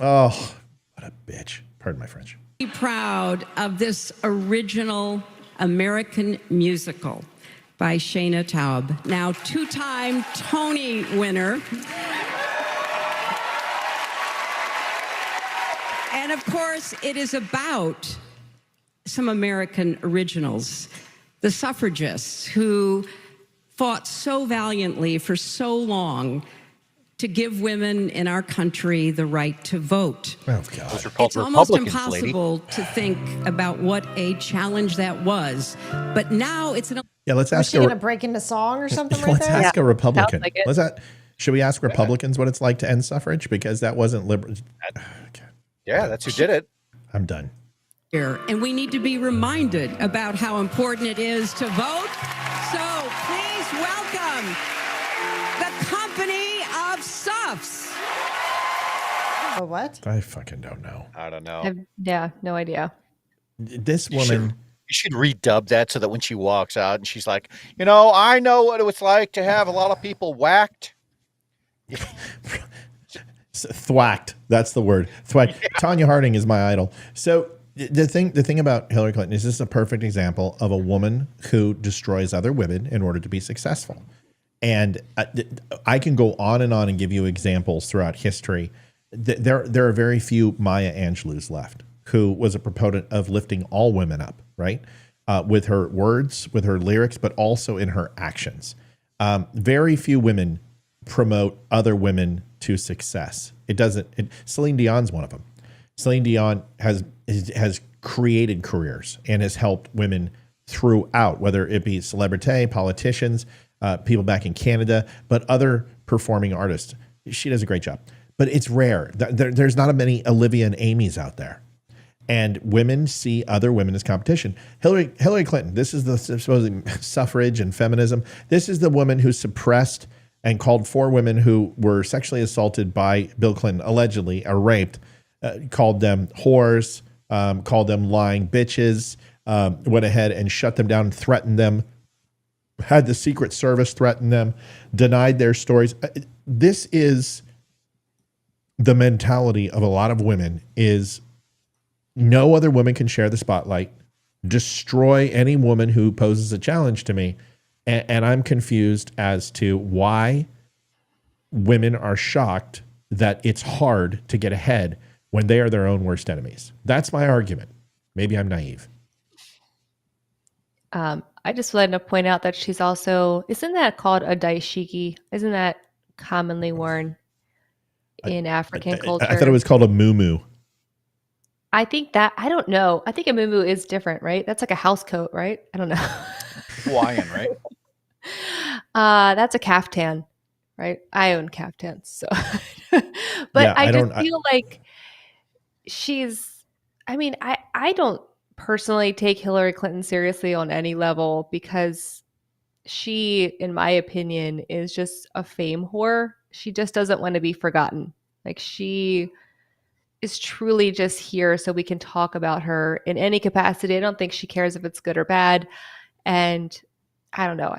Oh, what a bitch. Pardon my French. Proud of this original American musical by Shayna Taub, now two-time Tony winner. And of course, it is about some American originals, the suffragists who fought so valiantly for so long to give women in our country the right to vote. Oh, God. Those are called it's almost Republicans, impossible to think about what a challenge that was. But now it's an... Yeah, let's Was ask she going to break into song or something right let's there? ask a Republican. Like it. Should we ask Republicans what it's like to end suffrage? Because that wasn't liberal. Yeah, that's who did it. I'm done. And we need to be reminded about how important it is to vote. So please welcome the company of Suffs. Oh, what? I fucking don't know. I don't know. Yeah, no idea. This woman. You should redub that so that when she walks out and she's like, I know what it was like to have a lot of people whacked. Thwacked. That's the word. Thwacked. Tanya Harding is my idol. So the thing about Hillary Clinton is this is a perfect example of a woman who destroys other women in order to be successful. And I can go on and give you examples throughout history. There are very few Maya Angelou's left, who was a proponent of lifting all women up, right? With her words, with her lyrics, but also in her actions. Very few women promote other women to success. Celine Dion's one of them. Celine Dion has created careers and has helped women throughout, whether it be celebrity, politicians, people back in Canada, but other performing artists. She does a great job. But it's rare. There's not many Olivia and Amy's out there. And women see other women as competition. Hillary Clinton, this is the supposedly suffrage and feminism. This is the woman who suppressed and called 4 women who were sexually assaulted by Bill Clinton, allegedly, or raped, called them whores, called them lying bitches, went ahead and shut them down, threatened them, had the Secret Service threaten them, denied their stories. This is the mentality of a lot of women is no other woman can share the spotlight, destroy any woman who poses a challenge to me. And I'm confused as to why women are shocked that it's hard to get ahead when they are their own worst enemies. That's my argument. Maybe I'm naive. I just wanted to point out that she's also, isn't that called a daishiki? Isn't that commonly worn in African culture? I thought it was called a muumuu. I think that, I don't know. I think a muumuu is different, right? That's like a house coat, right? I don't know. Hawaiian, right? That's a caftan, right? I own caftans, so. But Yeah, I just feel like she's, I don't personally take Hillary Clinton seriously on any level because she, in my opinion, is just a fame whore. She just doesn't want to be forgotten. Like, she is truly just here so we can talk about her in any capacity. I don't think she cares if it's good or bad. And I don't know.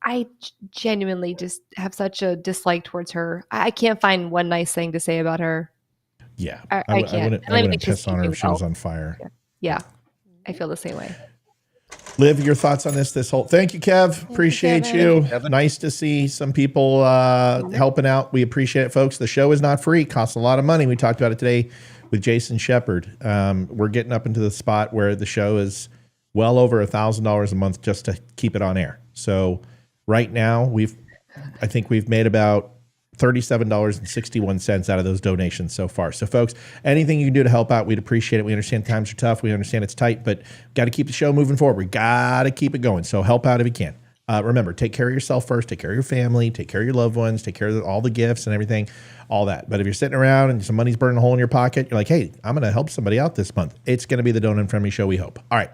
I genuinely just have such a dislike towards her. I can't find one nice thing to say about her. Yeah. I can't. I wouldn't piss on her if she was on fire. Yeah. I feel the same way. Liv, your thoughts on this whole. Thank you, Kev. Appreciate you. Nice to see some people helping out. We appreciate it, folks. The show is not free. It costs a lot of money. We talked about it today with Jason Shepard. We're getting up into the spot where the show is well over $1,000 a month just to keep it on air. So right now I think we've made about $37.61 out of those donations so far. So folks, anything you can do to help out, we'd appreciate it. We understand times are tough. We understand it's tight, but got to keep the show moving forward. We got to keep it going. So help out if you can. Remember, take care of yourself first, take care of your family, take care of your loved ones, take care of all the gifts and everything, all that. But if you're sitting around and some money's burning a hole in your pocket, you're like, hey, I'm going to help somebody out this month. It's going to be the Don't Unfriend Me Show, we hope. All right.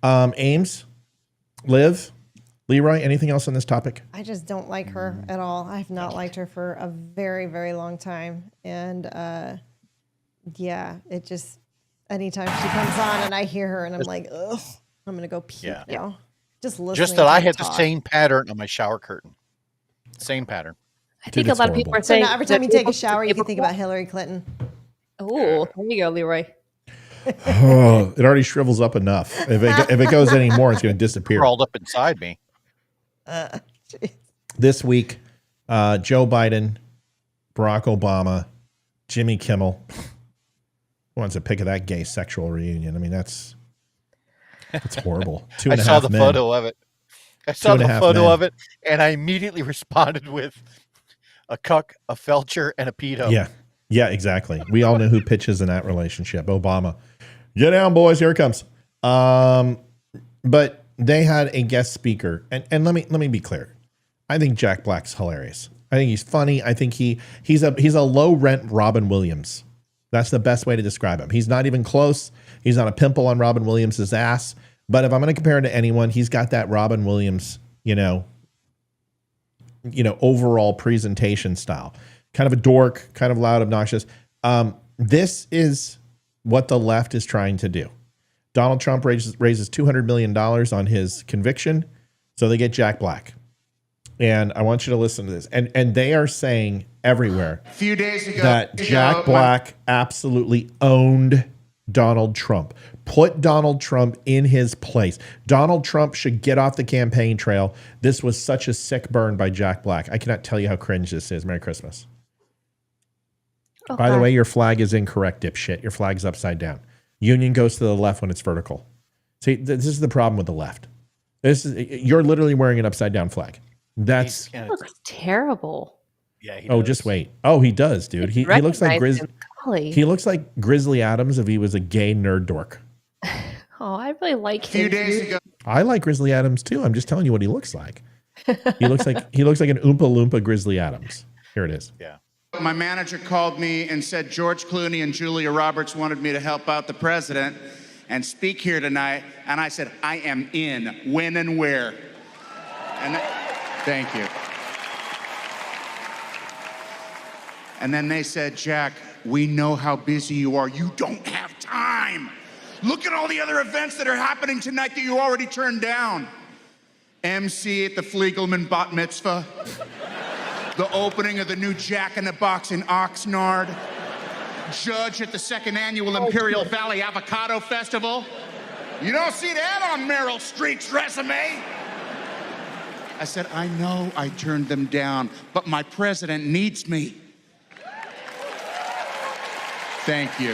Ames, Liv, Leroy, anything else on this topic? I just don't like her at all. I have not liked her for a very, very long time. And yeah, it just, anytime she comes on and I hear her and I'm like, ugh, I'm going to go puke now. Just listening. Just that I had the same pattern on my shower curtain. Same pattern. I think a lot of people are saying. So now every time you take a shower, you can think about Hillary Clinton. Oh, there you go, Leroy. Oh, it already shrivels up enough. If it goes any more, it's going to disappear. Crawled up inside me. This week, Joe Biden, Barack Obama, Jimmy Kimmel. Who wants a pic of that gay sexual reunion? I mean, that's horrible. I saw the photo of it. I saw the photo of it, and I immediately responded with a cuck, a felcher, and a pedo. Yeah, exactly. We all know who pitches in that relationship. Obama. Get down, boys. Here it comes. But they had a guest speaker, and let me be clear. I think Jack Black's hilarious. I think he's funny. I think he's a low rent Robin Williams. That's the best way to describe him. He's not even close. He's not a pimple on Robin Williams' ass. But if I'm going to compare him to anyone, he's got that Robin Williams, overall presentation style. Kind of a dork, kind of loud, obnoxious. This is what the left is trying to do. Donald Trump raises $200 million on his conviction, so they get Jack Black. And I want you to listen to this. And they are saying everywhere A few days ago that Jack Black absolutely owned Donald Trump. Put Donald Trump in his place. Donald Trump should get off the campaign trail. This was such a sick burn by Jack Black. I cannot tell you how cringe this is. Merry Christmas. Okay. By the way, your flag is incorrect, dipshit. Your flag's upside down. Union goes to the left when it's vertical. See, this is the problem with the left. You're literally wearing an upside down flag. That looks terrible. Yeah. Oh, just wait. Oh, he does, dude. He looks like He looks like Grizzly Adams if he was a gay nerd dork. Oh, I really like him. A few days ago. I like Grizzly Adams too. I'm just telling you what he looks like. He looks like an Oompa Loompa Grizzly Adams. Here it is. Yeah. My manager called me and said George Clooney and Julia Roberts wanted me to help out the president and speak here tonight. And I said, I am in. When and where? And thank you. And then they said, Jack, we know how busy you are. You don't have time. Look at all the other events that are happening tonight that you already turned down. MC at the Fliegelman Bat Mitzvah. The opening of the new Jack in the Box in Oxnard. Judge at the second annual Imperial Valley Avocado Festival. You don't see that on Meryl Streep's resume. I said, I know I turned them down, but my president needs me. Thank you.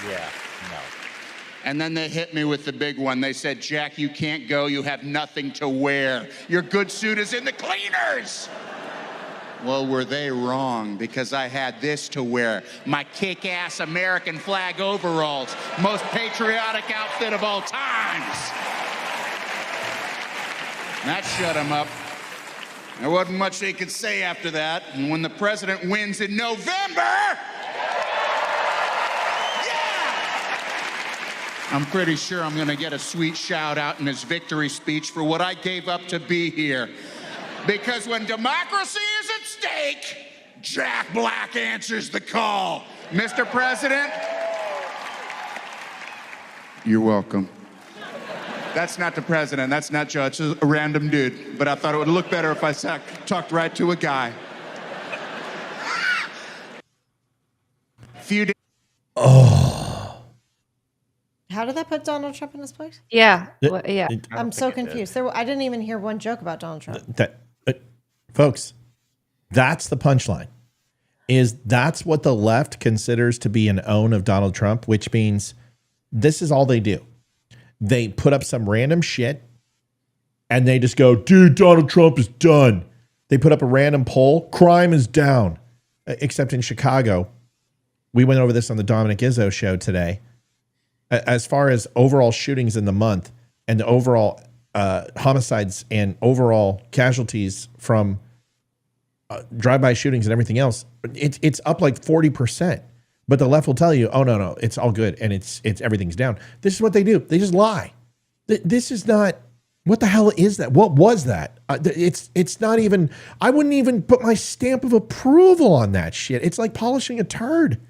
Yeah. No. And then they hit me with the big one. They said, Jack, you can't go. You have nothing to wear. Your good suit is in the cleaners. Well, were they wrong? Because I had this to wear. My kick-ass American flag overalls. Most patriotic outfit of all times. That shut them up. There wasn't much they could say after that. And when the president wins in November... I'm pretty sure I'm gonna get a sweet shout out in his victory speech for what I gave up to be here. Because when democracy is at stake, Jack Black answers the call. Mr. President, you're welcome. That's not the president, that's not Judge, a random dude. But I thought it would look better if I talked right to a guy. Few days. How did that put Donald Trump in his place? Yeah. Well, yeah. I'm so confused. I didn't even hear one joke about Donald Trump. Folks, that's the punchline. That's what the left considers to be an own of Donald Trump, which means this is all they do. They put up some random shit and they just go, dude, Donald Trump is done. They put up a random poll. Crime is down. Except in Chicago. We went over this on the Dominic Izzo show today. As far as overall shootings in the month and the overall homicides and overall casualties from drive-by shootings and everything else, it's up like 40%. But the left will tell you, oh, no, it's all good and it's everything's down. This is what they do. They just lie. This is not, what the hell is that? What was that? It's not even, I wouldn't even put my stamp of approval on that shit. It's like polishing a turd.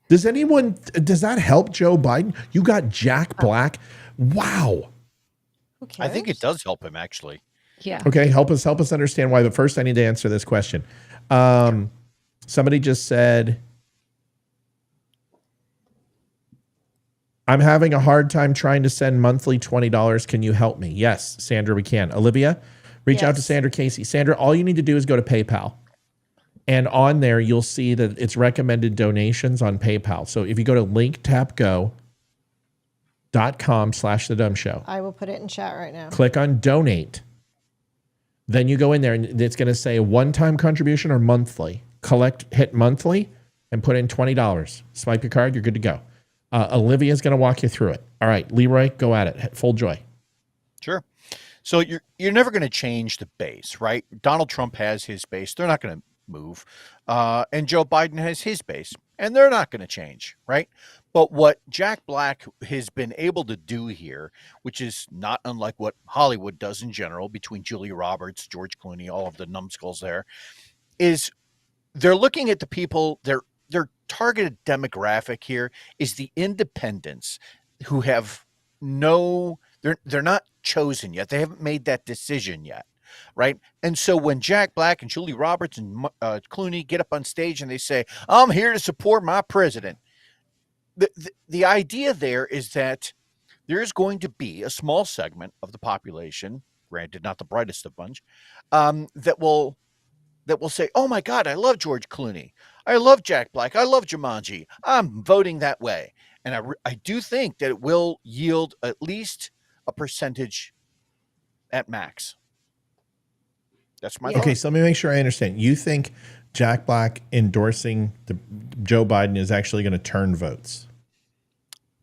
Does that help Joe Biden? You got Jack Black. Wow. I think it does help him, actually. Yeah. Okay, help us understand why. But first, I need to answer this question. Somebody just said, I'm having a hard time trying to send monthly $20. Can you help me? Yes, Sandra, we can. Olivia, reach out to Sandra Casey. Sandra, all you need to do is go to PayPal. And on there, you'll see that it's recommended donations on PayPal. So if you go to linktapgo.com/the DUM Show. I will put it in chat right now. Click on donate. Then you go in there and it's going to say one-time contribution or monthly. Hit monthly and put in $20. Swipe your card, you're good to go. Olivia's going to walk you through it. All right, Leroy, go at it. Full joy. Sure. So you're never going to change the base, right? Donald Trump has his base; they're not going to move, and Joe Biden has his base, and they're not going to change, right? But what Jack Black has been able to do here, which is not unlike what Hollywood does in general, between Julia Roberts, George Clooney, all of the numbskulls there, is they're looking at the people. Their targeted demographic here is the independents who have they're not chosen yet. They haven't made that decision yet, right? And so when Jack Black and Julie Roberts and Clooney get up on stage and they say, "I'm here to support my president," the idea there is that there is going to be a small segment of the population, granted not the brightest of bunch, that will say, "Oh my God, I love George Clooney. I love Jack Black. I love Jumanji. I'm voting that way." And I do think that it will yield at least a percentage at max. That's my Okay, thought. so let me make sure I understand. You think Jack Black endorsing Joe Biden is actually going to turn votes?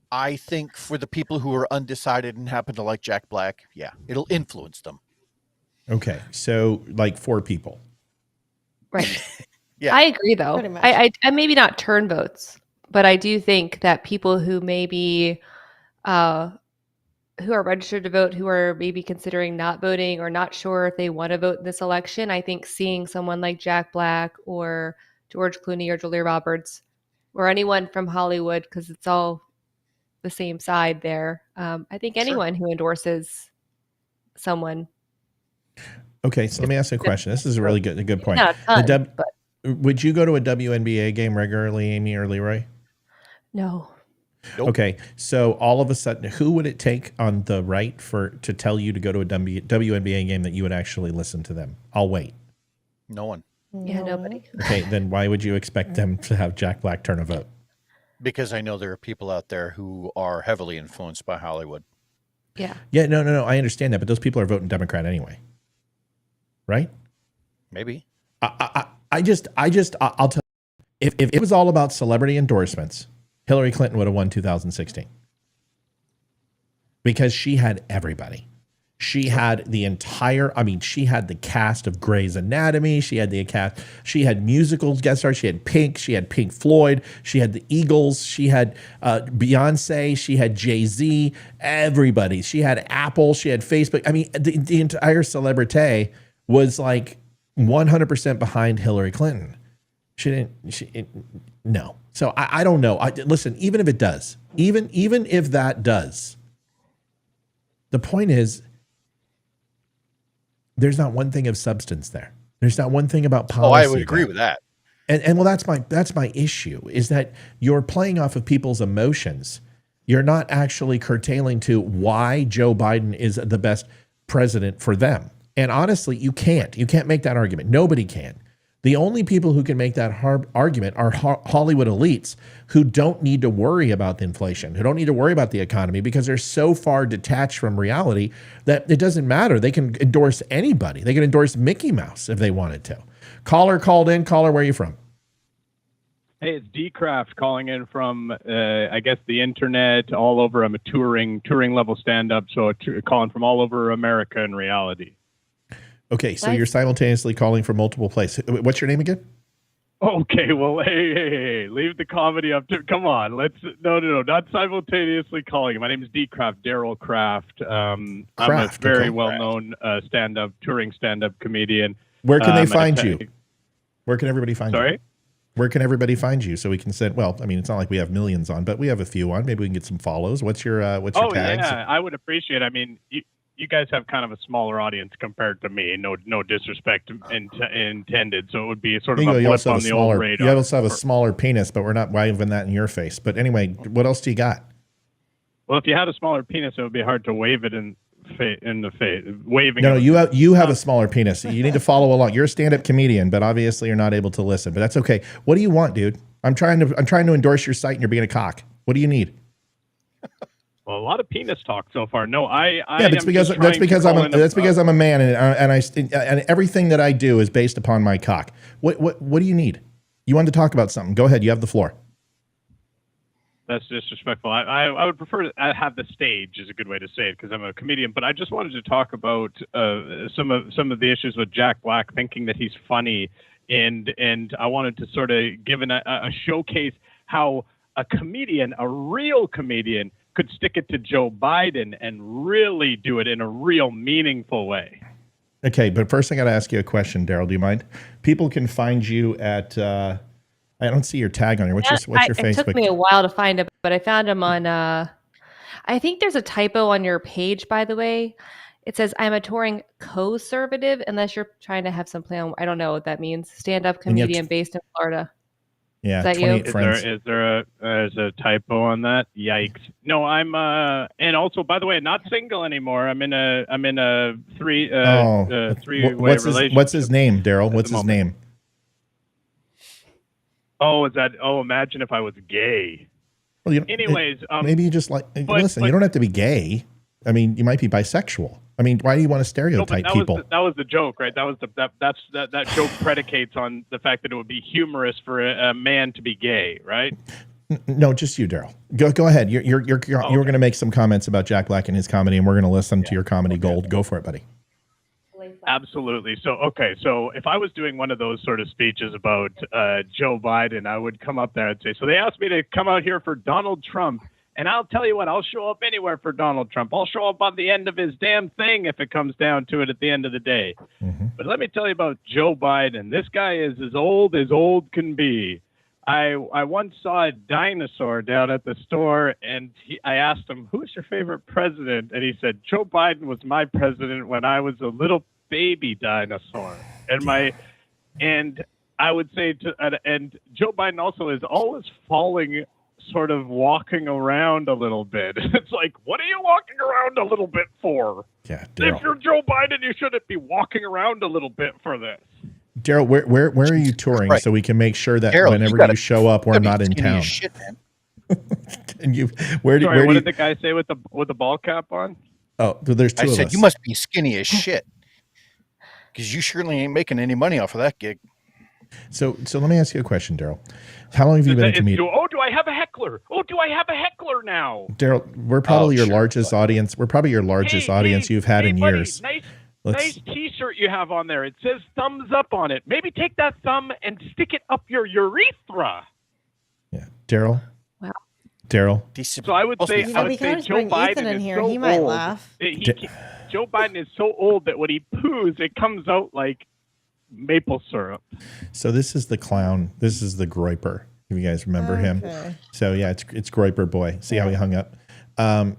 I think for the people who are undecided and happen to like Jack Black, yeah, it'll influence them. Okay, so like 4 people. Right. Yeah. I agree, though. Pretty much. I maybe not turn votes, but I do think that people who maybe who are registered to vote, who are maybe considering not voting or not sure if they want to vote in this election, I think seeing someone like Jack Black or George Clooney or Julia Roberts or anyone from Hollywood, because it's all the same side there. I think anyone who endorses someone. Okay, so let me ask you a question. This is a really good point. Not a ton, but Would you go to a WNBA game regularly, Amy or Leroy? no. Nope. Okay, so all of a sudden, who would it take on the right to tell you to go to a WNBA game that you would actually listen to them? I'll wait. No one. Yeah, nobody. Okay, then why would you expect them to have Jack Black turn a vote? Because I know there are people out there who are heavily influenced by Hollywood. Yeah. Yeah, no, I understand that, but those people are voting Democrat anyway, right? Maybe. I'll tell you, if it was all about celebrity endorsements, Hillary Clinton would have won 2016 because she had everybody. She had the she had the cast of Grey's Anatomy. She had she had musical guest stars. She had Pink Floyd. She had the Eagles. She had Beyonce. She had Jay-Z, everybody. She had Apple. She had Facebook. I mean, the entire celebrity was like 100% behind Hillary Clinton. No. So I don't know. Listen, even if it does, even if that does, the point is, there's not one thing of substance there. There's not one thing about policy. Oh, I would agree with that. And well, that's my issue, is that you're playing off of people's emotions. You're not actually curtailing to why Joe Biden is the best president for them. And honestly, you can't make that argument. Nobody can. The only people who can make that argument are Hollywood elites who don't need to worry about the inflation, who don't need to worry about the economy because they're so far detached from reality that it doesn't matter. They can endorse anybody. They can endorse Mickey Mouse if they wanted to. Caller called in. Caller, where are you from? Hey, it's D-Craft calling in from, I guess, the internet, all over. I'm a touring level stand-up, so calling from all over America in reality. Okay, so you're simultaneously calling from multiple places. What's your name again? Okay, well, hey, leave the comedy up to, come on, no, not simultaneously calling. My name is D-Craft, Daryl Kraft. I'm a very well-known touring stand-up comedian. Where can they find you? Where can everybody find you? Sorry? Where can everybody find you so we can send, well, I mean, it's not like we have millions on, but we have a few on. Maybe we can get some follows. What's your tags? Yeah, I would appreciate it. I mean, you guys have kind of a smaller audience compared to me. No disrespect intended. So it would be sort of a blip on the old radar. You also have a smaller penis, but we're not waving that in your face. But anyway, what else do you got? Well, if you had a smaller penis, it would be hard to wave it in the face. Waving. No, you have a smaller penis. You need to follow along. You're a stand-up comedian, but obviously you're not able to listen. But that's okay. What do you want, dude? I'm trying to endorse your site, and you're being a cock. What do you need? Well, a lot of penis talk so far. No, that's because I'm a man, and everything that I do is based upon my cock. What do you need? You wanted to talk about something. Go ahead. You have the floor. That's disrespectful. I would prefer to have the stage is a good way to say it because I'm a comedian. But I just wanted to talk about some of the issues with Jack Black thinking that he's funny, and I wanted to sort of give a showcase how a comedian, a real comedian, could stick it to Joe Biden and really do it in a real meaningful way. Okay, but first I got to ask you a question, Daryl. Do you mind? People can find you at. I don't see your tag on here. What's your Facebook? It took me a while to find it, but I found him on. I think there's a typo on your page, by the way. It says I'm a touring conservative, unless you're trying to have some plan. I don't know what that means. Stand-up comedian based in Florida. Yeah, is that you? Is there a typo on that? Yikes! No, I'm and also, by the way, not single anymore. I'm in a three-way relationship. What's his name, Daryl? What's his name? Oh, is that? Oh, imagine if I was gay. Well, anyways, maybe you just listen. You don't have to be gay. I mean, you might be bisexual. I mean, why do you want to stereotype people? That was the joke, right? That joke predicates on the fact that it would be humorous for a man to be gay, right? No, just you, Daryl. Go ahead. You're going to make some comments about Jack Black and his comedy, and we're going to listen to your comedy gold. Go for it, buddy. Absolutely. So if I was doing one of those sort of speeches about Joe Biden, I would come up there and say, so they asked me to come out here for Donald Trump. And I'll tell you what, I'll show up anywhere for Donald Trump. I'll show up on the end of his damn thing if it comes down to it at the end of the day. Mm-hmm. But let me tell you about Joe Biden. This guy is as old can be. I once saw a dinosaur down at the store, and I asked him, who's your favorite president? And he said, Joe Biden was my president when I was a little baby dinosaur. And I would say, and Joe Biden also is always falling sort of walking around a little bit. It's like, what are you walking around a little bit for? Yeah, if you're Joe Biden, you shouldn't be walking around a little bit for this. Daryl, where are you touring so we can make sure that Daryl, whenever you show up, we're not in town? Shit, man. And what did the guy say with the ball cap on? Oh, there's two of us. I said you must be skinny as shit because you surely ain't making any money off of that gig. So let me ask you a question, Daryl. How long have you been a comedian? Do I have a heckler? Do I have a heckler now? Daryl, we're probably your largest audience. We're probably your largest audience you've had in years. Nice T-shirt you have on there. It says thumbs up on it. Maybe take that thumb and stick it up your urethra. Yeah, Daryl. Wow. Daryl. So I would say, Joe Biden is so he might old. Laugh. Joe Biden is so old that when he poos, it comes out like maple syrup. So this is the clown. This is the Groiper. If you guys remember him. So yeah, it's Groiper boy. See how he hung up.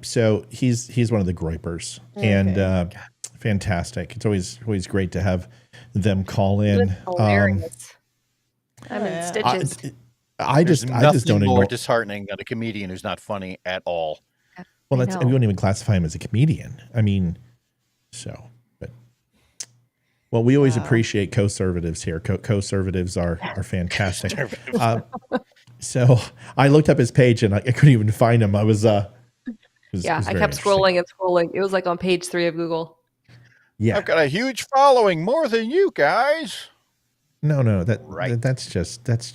So he's one of the Groipers, and fantastic. It's always great to have them call in. Hilarious. I'm in stitches. I just don't more ignore. disheartening than a comedian who's not funny at all. Well, we wouldn't even classify him as a comedian. I mean, well, we always appreciate conservatives here. Conservatives are fantastic. So I looked up his page and I couldn't even find him. I was, I kept scrolling and scrolling. It was like on page 3 of Google. Yeah, I've got a huge following, more than you guys. No, that's just that's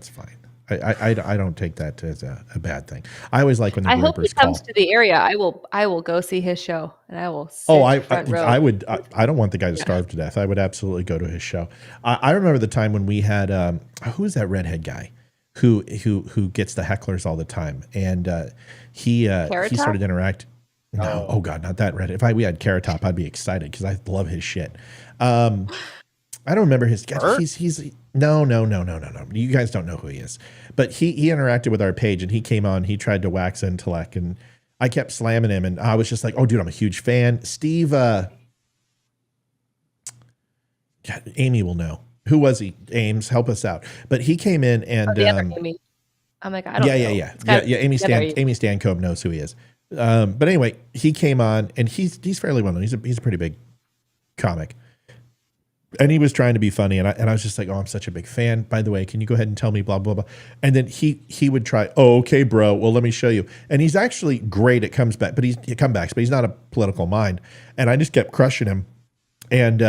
fine. I don't take that as a bad thing. I always like when the I hope he Groipers call. comes to the area. I will go see his show, and I will sit front row. I would. I don't want the guy to starve to death. I would absolutely go to his show. I remember the time when we had who is that redhead guy who gets the hecklers all the time, and he started to interact. No, oh God, not that redhead. If we had Carrot Top, I'd be excited because I love his shit. I don't remember his. He's no. You guys don't know who he is, but he interacted with our page and he came on. He tried to wax intellect, and I kept slamming him, and I was just like, "Oh, dude, I'm a huge fan." Steve, Amy will know. Who was he? Ames, help us out. But he came in and Amy. I'm like, I don't know. Yeah. Amy Stancobe knows who he is. But anyway, he came on and he's fairly well known. He's a pretty big comic. And he was trying to be funny, and I was just like, "Oh, I'm such a big fan. By the way, can you go ahead and tell me blah blah blah?" And then he would try, "Oh, okay, bro. Well, let me show you." And he's actually great at comebacks, but he's not a political mind. And I just kept crushing him, and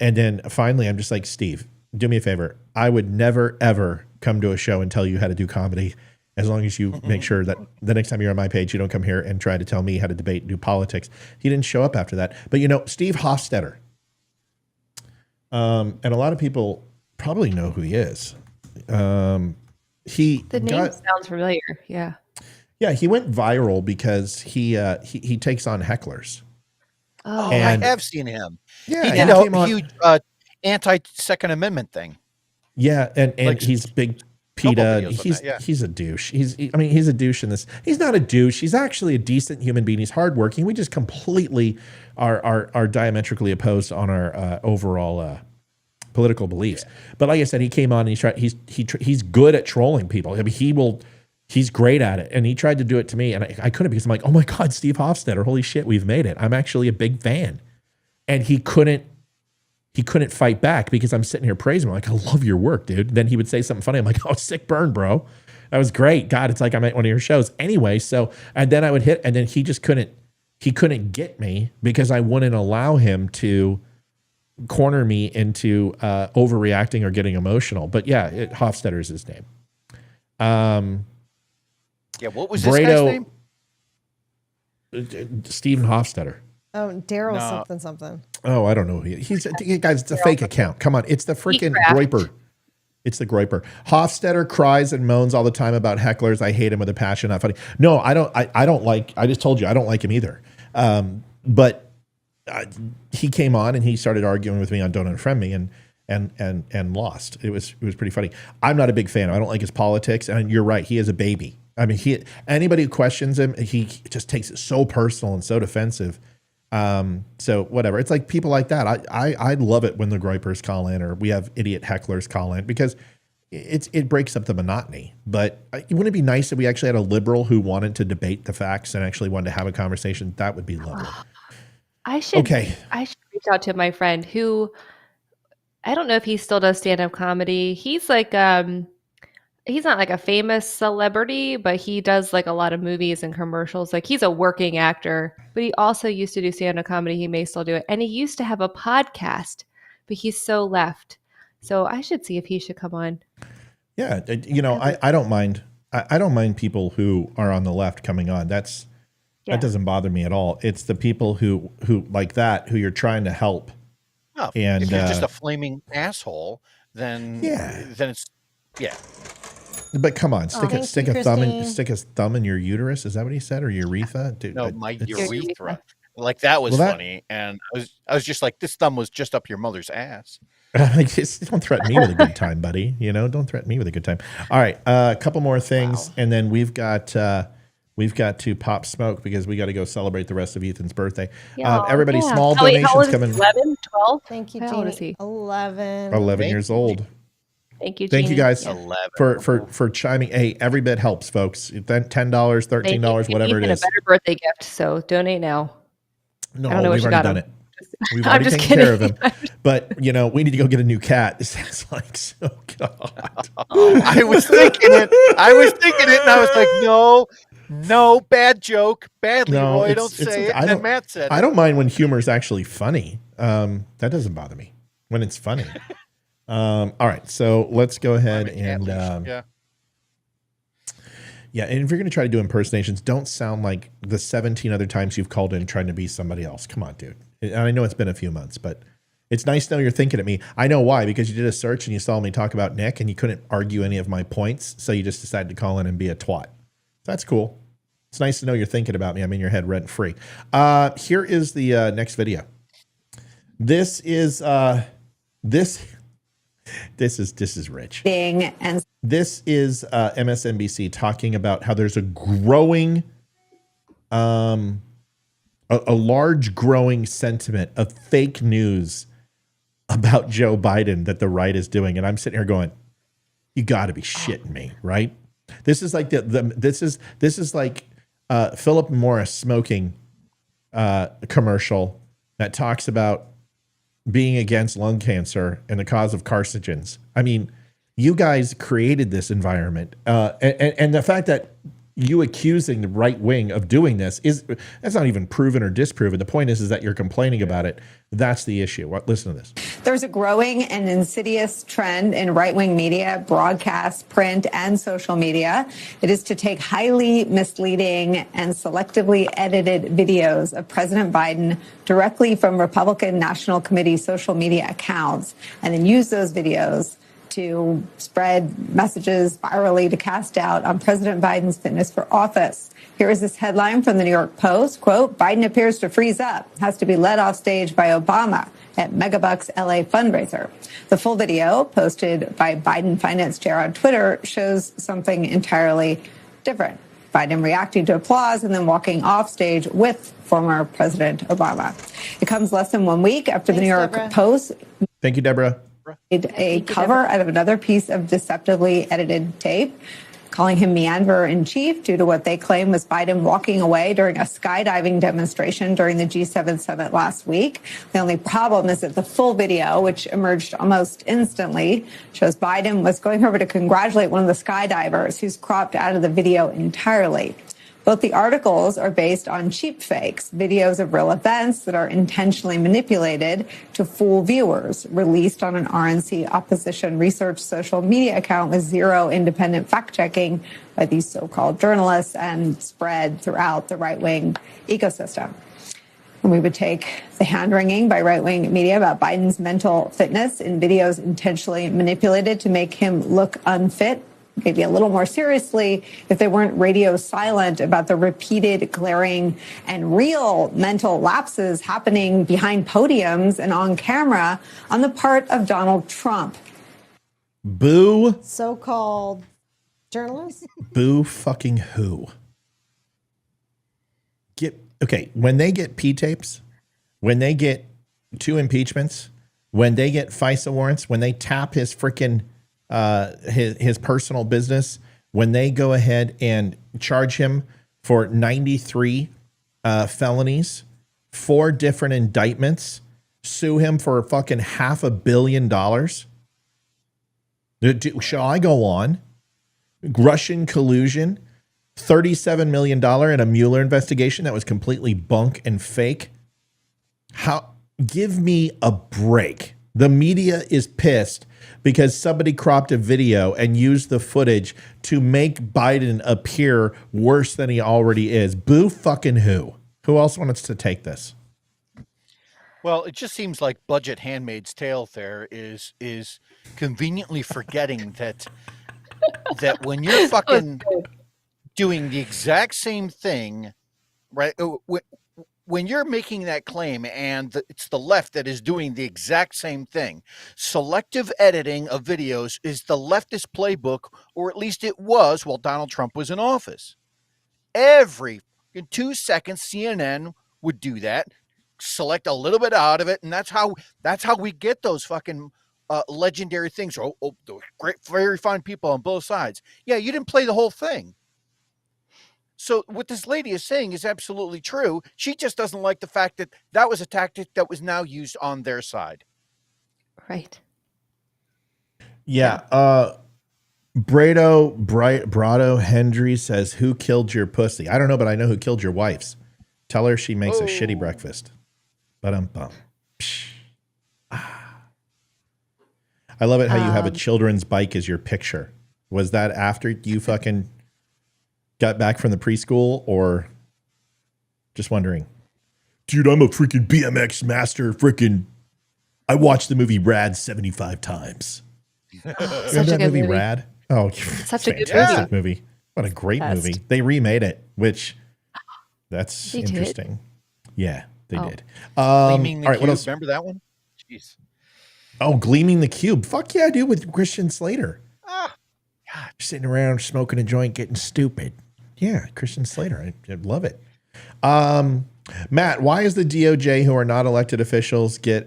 then finally, I'm just like, "Steve, do me a favor. I would never ever come to a show and tell you how to do comedy." as long as you make sure that the next time you're on my page, you don't come here and try to tell me how to debate and do politics. He didn't show up after that. But, Steve Hofstetter, and a lot of people probably know who he is. The name sounds familiar. Yeah. Yeah, he went viral because he takes on hecklers. Oh, And- I have seen him. Yeah, He he did a came on- huge anti-Second Amendment thing. Yeah, and Like, he's big couple PETA. videos on He's that, yeah. he's a douche. He's a douche in this. He's not a douche. He's actually a decent human being. He's hardworking. We just completely are diametrically opposed on our overall political beliefs. But like I said, he came on and he's good at trolling people. I mean, he's great at it. And he tried to do it to me, and I couldn't, because I'm like, oh my God, Steve Hofstetter, holy shit, we've made it. I'm actually a big fan. And he couldn't fight back because I'm sitting here praising him. I'm like, I love your work, dude. Then he would say something funny. I'm like, oh, sick burn, bro. That was great. God, it's like I'm at one of your shows. Anyway, and then I would hit, and then he just couldn't get me because I wouldn't allow him to corner me into overreacting or getting emotional. But yeah, Hofstetter is his name. Yeah, what was this guy's name? Stephen Hofstetter. Oh, Daryl No. something. Oh, I don't know. Guys, it's a fake account. Come on. It's the freaking Groiper. It's the Groiper. Hofstetter cries and moans all the time about hecklers. I hate him with a passion. Not funny. No, I just told you, I don't like him either. But he came on and he started arguing with me on Don't Unfriend Me and lost. It was pretty funny. I'm not a big fan. I don't like his politics. And you're right. He is a baby. I mean, anybody who questions him, he just takes it so personal and so defensive. So whatever. It's like people like that. I love it when the Groipers call in, or we have idiot hecklers call in, because it breaks up the monotony. But wouldn't it be nice if we actually had a liberal who wanted to debate the facts and actually wanted to have a conversation? That would be lovely. I should reach out to my friend who, I don't know if he still does stand-up comedy. He's like, he's not like a famous celebrity, but he does like a lot of movies and commercials. Like, he's a working actor, but he also used to do stand-up comedy. He may still do it. And he used to have a podcast, but he's so left. So I should see if he should come on. Yeah. I don't mind. I don't mind people who are on the left coming on. That doesn't bother me at all. It's the people who like that, who you're trying to help. Oh, and if you're just a flaming asshole, then it's But come on, stick a thumb in your uterus. Is that what he said, or urethra? Dude, no, my urethra. Like, that was funny, and I was just like, this thumb was just up your mother's ass. Don't threaten me with a good time, buddy. Don't threaten me with a good time. All right, a couple more things, and then we've got to pop smoke because we got to go celebrate the rest of Ethan's birthday. Everybody, small donations coming. 11, 12? Thank you, How old is Jeannie. he? 11. 11 years old. Thank you, Thank you guys 11. for chiming. Hey, every bit helps, folks. $10, $13, whatever it is. A better birthday gift, so donate now. No, I don't know we've what already you done got it. We've already just taken care of kidding. him. But we need to go get a new cat. This is like, oh God. I was thinking it, and I was like, no, bad joke, bad Leroy, don't say it. And then Matt said it. I don't mind when humor is actually funny. That doesn't bother me when it's funny. All right, so let's go ahead and and if you're going to try to do impersonations, don't sound like the 17 other times you've called in trying to be somebody else. Come on, dude. And I know it's been a few months, but it's nice to know you're thinking of me. I know why, because you did a search and you saw me talk about Nick and you couldn't argue any of my points, so you just decided to call in and be a twat. That's cool. It's nice to know you're thinking about me. I'm in your head rent free. Here is the next video. This is rich. This is MSNBC talking about how there's a growing, a large growing sentiment of fake news about Joe Biden that the right is doing. And I'm sitting here going, you got to be shitting me, right? This is like this is like Philip Morris smoking commercial that talks about being against lung cancer and the cause of carcinogens. I mean, you guys created this environment. And the fact that you accusing the right wing of doing this that's not even proven or disproven. The point is that you're complaining about it. That's the issue. Listen to this. There's a growing and insidious trend in right-wing media, broadcast, print, and social media. It is to take highly misleading and selectively edited videos of President Biden directly from Republican National Committee social media accounts and then use those videos to spread messages virally to cast doubt on President Biden's fitness for office. Here is this headline from the New York Post, quote, Biden appears to freeze up, has to be led off stage by Obama at Megabucks LA fundraiser. The full video posted by Biden finance chair on Twitter shows something entirely different. Biden reacting to applause and then walking off stage with former President Obama. It comes less than 1 week after the New York Post. Thank you, Deborah. A cover out of another piece of deceptively edited tape, calling him meanderer in chief due to what they claim was Biden walking away during a skydiving demonstration during the G7 summit last week. The only problem is that the full video, which emerged almost instantly, shows Biden was going over to congratulate one of the skydivers who's cropped out of the video entirely. Both the articles are based on cheap fakes, videos of real events that are intentionally manipulated to fool viewers, released on an RNC opposition research social media account with zero independent fact-checking by these so-called journalists and spread throughout the right-wing ecosystem. And we would take the hand-wringing by right-wing media about Biden's mental fitness in videos intentionally manipulated to make him look unfit, maybe a little more seriously if they weren't radio silent about the repeated, glaring, and real mental lapses happening behind podiums and on camera on the part of Donald Trump. Boo. So-called journalists? Boo fucking who? When they get P-tapes, when they get 2 impeachments, when they get FISA warrants, when they tap his freaking his personal business, when they go ahead and charge him for 93 felonies, 4 different indictments, sue him for fucking $500 million. Shall I go on? Russian collusion, $37 million in a Mueller investigation that was completely bunk and fake. Give me a break. The media is pissed because somebody cropped a video and used the footage to make Biden appear worse than he already is. Boo fucking who? Who else wants to take this? Well, it just seems like budget Handmaid's Tale there is conveniently forgetting that when you're fucking doing the exact same thing, right? When you're making that claim and it's the left that is doing the exact same thing, selective editing of videos is the leftist playbook, or at least it was while Donald Trump was in office. In 2 seconds, CNN would do that, select a little bit out of it, and that's how we get those fucking legendary things. The great, very fine people on both sides. Yeah, you didn't play the whole thing. So what this lady is saying is absolutely true. She just doesn't like the fact that that was a tactic that was now used on their side. Right. Yeah. Brado Hendry says, who killed your pussy? I don't know, but I know who killed your wife's. Tell her she makes a shitty breakfast. Ba-dum-bum. I love it how you have a children's bike as your picture. Was that after you fucking got back from the preschool, or just wondering? Dude, I'm a freaking BMX master. I watched the movie Rad 75 times. Remember that movie Rad? Oh, such a fantastic movie. What a great movie. They remade it, which that's interesting. Yeah, they did. Gleaming the all right, Cube. what else? Remember that one? Jeez. Oh, Gleaming the Cube. Fuck yeah, dude, with Christian Slater. God. Sitting around smoking a joint, getting stupid. Yeah, Christian Slater. I love it. Matt, why is the DOJ, who are not elected officials, get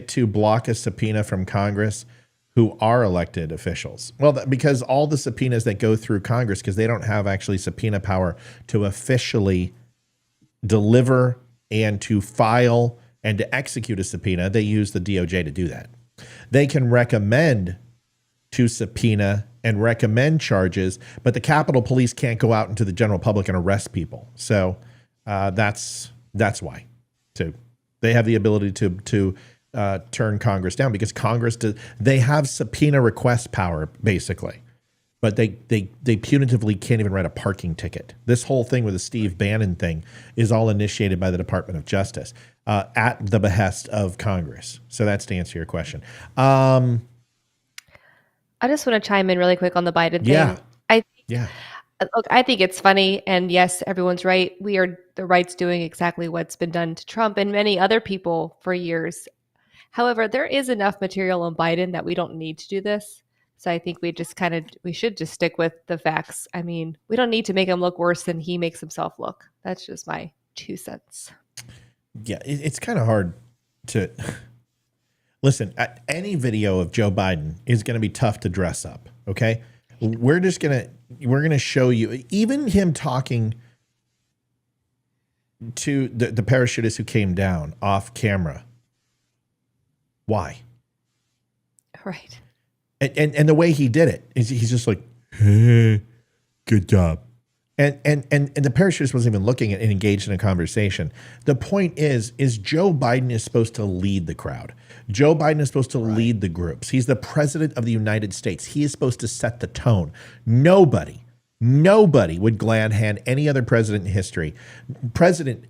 to block a subpoena from Congress who are elected officials? Well, because all the subpoenas that go through Congress, because they don't have actually subpoena power to officially deliver and to file and to execute a subpoena, they use the DOJ to do that. They can recommend to subpoena and recommend charges, but the Capitol Police can't go out into the general public and arrest people. So that's why. So they have the ability to turn Congress down because Congress they have subpoena request power basically, but they punitively can't even write a parking ticket. This whole thing with the Steve Bannon thing is all initiated by the Department of Justice at the behest of Congress. So that's to answer your question. I just want to chime in really quick on the Biden thing. Look, I think it's funny, and yes, everyone's right. The right's doing exactly what's been done to Trump and many other people for years. However, there is enough material on Biden that we don't need to do this. So I think we should just stick with the facts. I mean, we don't need to make him look worse than he makes himself look. That's just my 2 cents. Yeah, it's kind of hard to listen. Any video of Joe Biden is going to be tough to dress up. Okay, we're gonna show you even him talking to the parachutist who came down off camera. Why? Right. And the way he did it is he's just like, hey, good job. And the parachutist wasn't even looking at and engaged in a conversation. The point is Joe Biden is supposed to lead the crowd. Joe Biden is supposed to lead the groups. He's the president of the United States. He is supposed to set the tone. Nobody would glad hand any other president in history.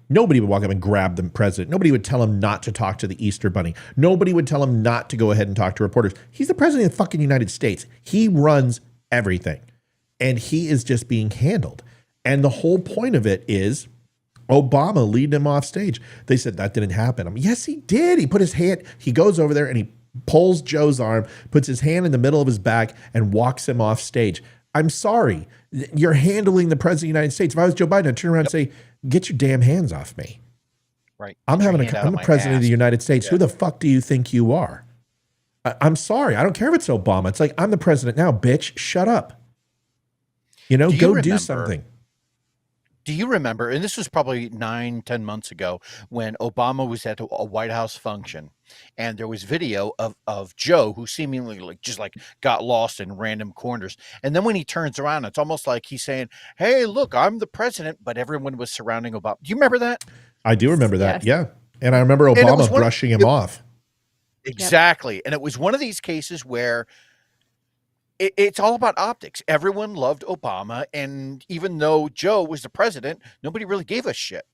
Nobody would walk up and grab the president. Nobody would tell him not to talk to the Easter Bunny. Nobody would tell him not to go ahead and talk to reporters. He's the president of the fucking United States. He runs everything. And he is just being handled. And the whole point of it is Obama leading him off stage. They said that didn't happen. Yes, he did. He put his hand, he goes over there and he pulls Joe's arm, puts his hand in the middle of his back and walks him off stage. I'm sorry. You're handling the president of the United States. If I was Joe Biden, I'd turn around and say, get your damn hands off me. Right. I'm the president of the United States. Yeah. Who the fuck do you think you are? I'm sorry. I don't care if it's Obama. It's like, I'm the president now, bitch. Shut up. Go do something. Do you remember, and this was probably 9-10 months ago, when Obama was at a White House function, and there was video of Joe, who seemingly got lost in random corners. And then when he turns around, it's almost like he's saying, hey, look, I'm the president, but everyone was surrounding Obama. Do you remember that? I do remember that, yes. Yeah. And I remember Obama brushing him off. Exactly. And it was one of these cases where it's all about optics. Everyone loved Obama, and even though Joe was the president, nobody really gave a shit.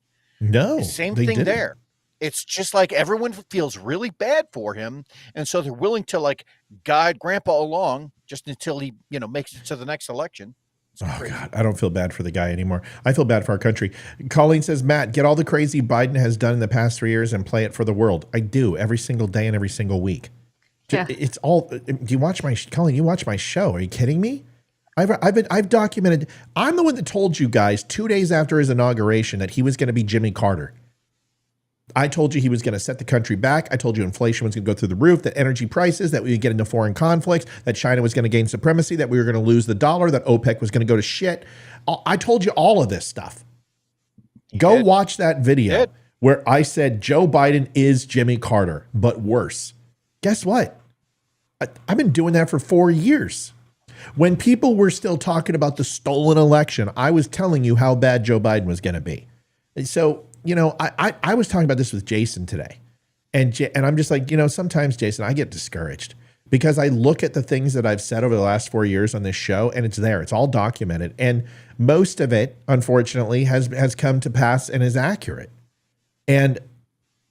No, same thing there. It's just like everyone feels really bad for him, and so they're willing to guide Grandpa along just until he, makes it to the next election. God, I don't feel bad for the guy anymore. I feel bad for our country. Colleen says, Matt, get all the crazy Biden has done in the past 3 years and play it for the world. I do every single day and every single week. Yeah. It's all. Do you watch Colleen? You watch my show? Are you kidding me? I've documented. I'm the one that told you guys 2 days after his inauguration that he was going to be Jimmy Carter. I told you he was going to set the country back. I told you inflation was going to go through the roof, that energy prices, that we would get into foreign conflicts, that China was going to gain supremacy, that we were going to lose the dollar, that OPEC was going to go to shit. I told you all of this stuff. Go watch that video where I said Joe Biden is Jimmy Carter, but worse. Guess what? I've been doing that for 4 years. When people were still talking about the stolen election, I was telling you how bad Joe Biden was going to be. And so, I was talking about this with Jason today. And I'm just like, sometimes, Jason, I get discouraged because I look at the things that I've said over the last 4 years on this show, and it's there. It's all documented. And most of it, unfortunately, has come to pass and is accurate. And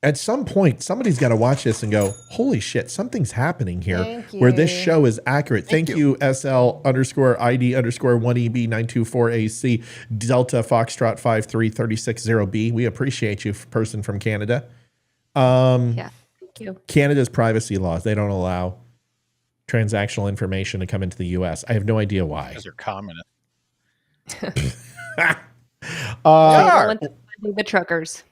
at some point, somebody's got to watch this and go, holy shit, something's happening here where this show is accurate. Thank you, SL_ID_1EB924AC Delta Foxtrot 53360B. We appreciate you, person from Canada. Thank you. Canada's privacy laws, they don't allow transactional information to come into the U.S. I have no idea why. Because they're communist. The truckers.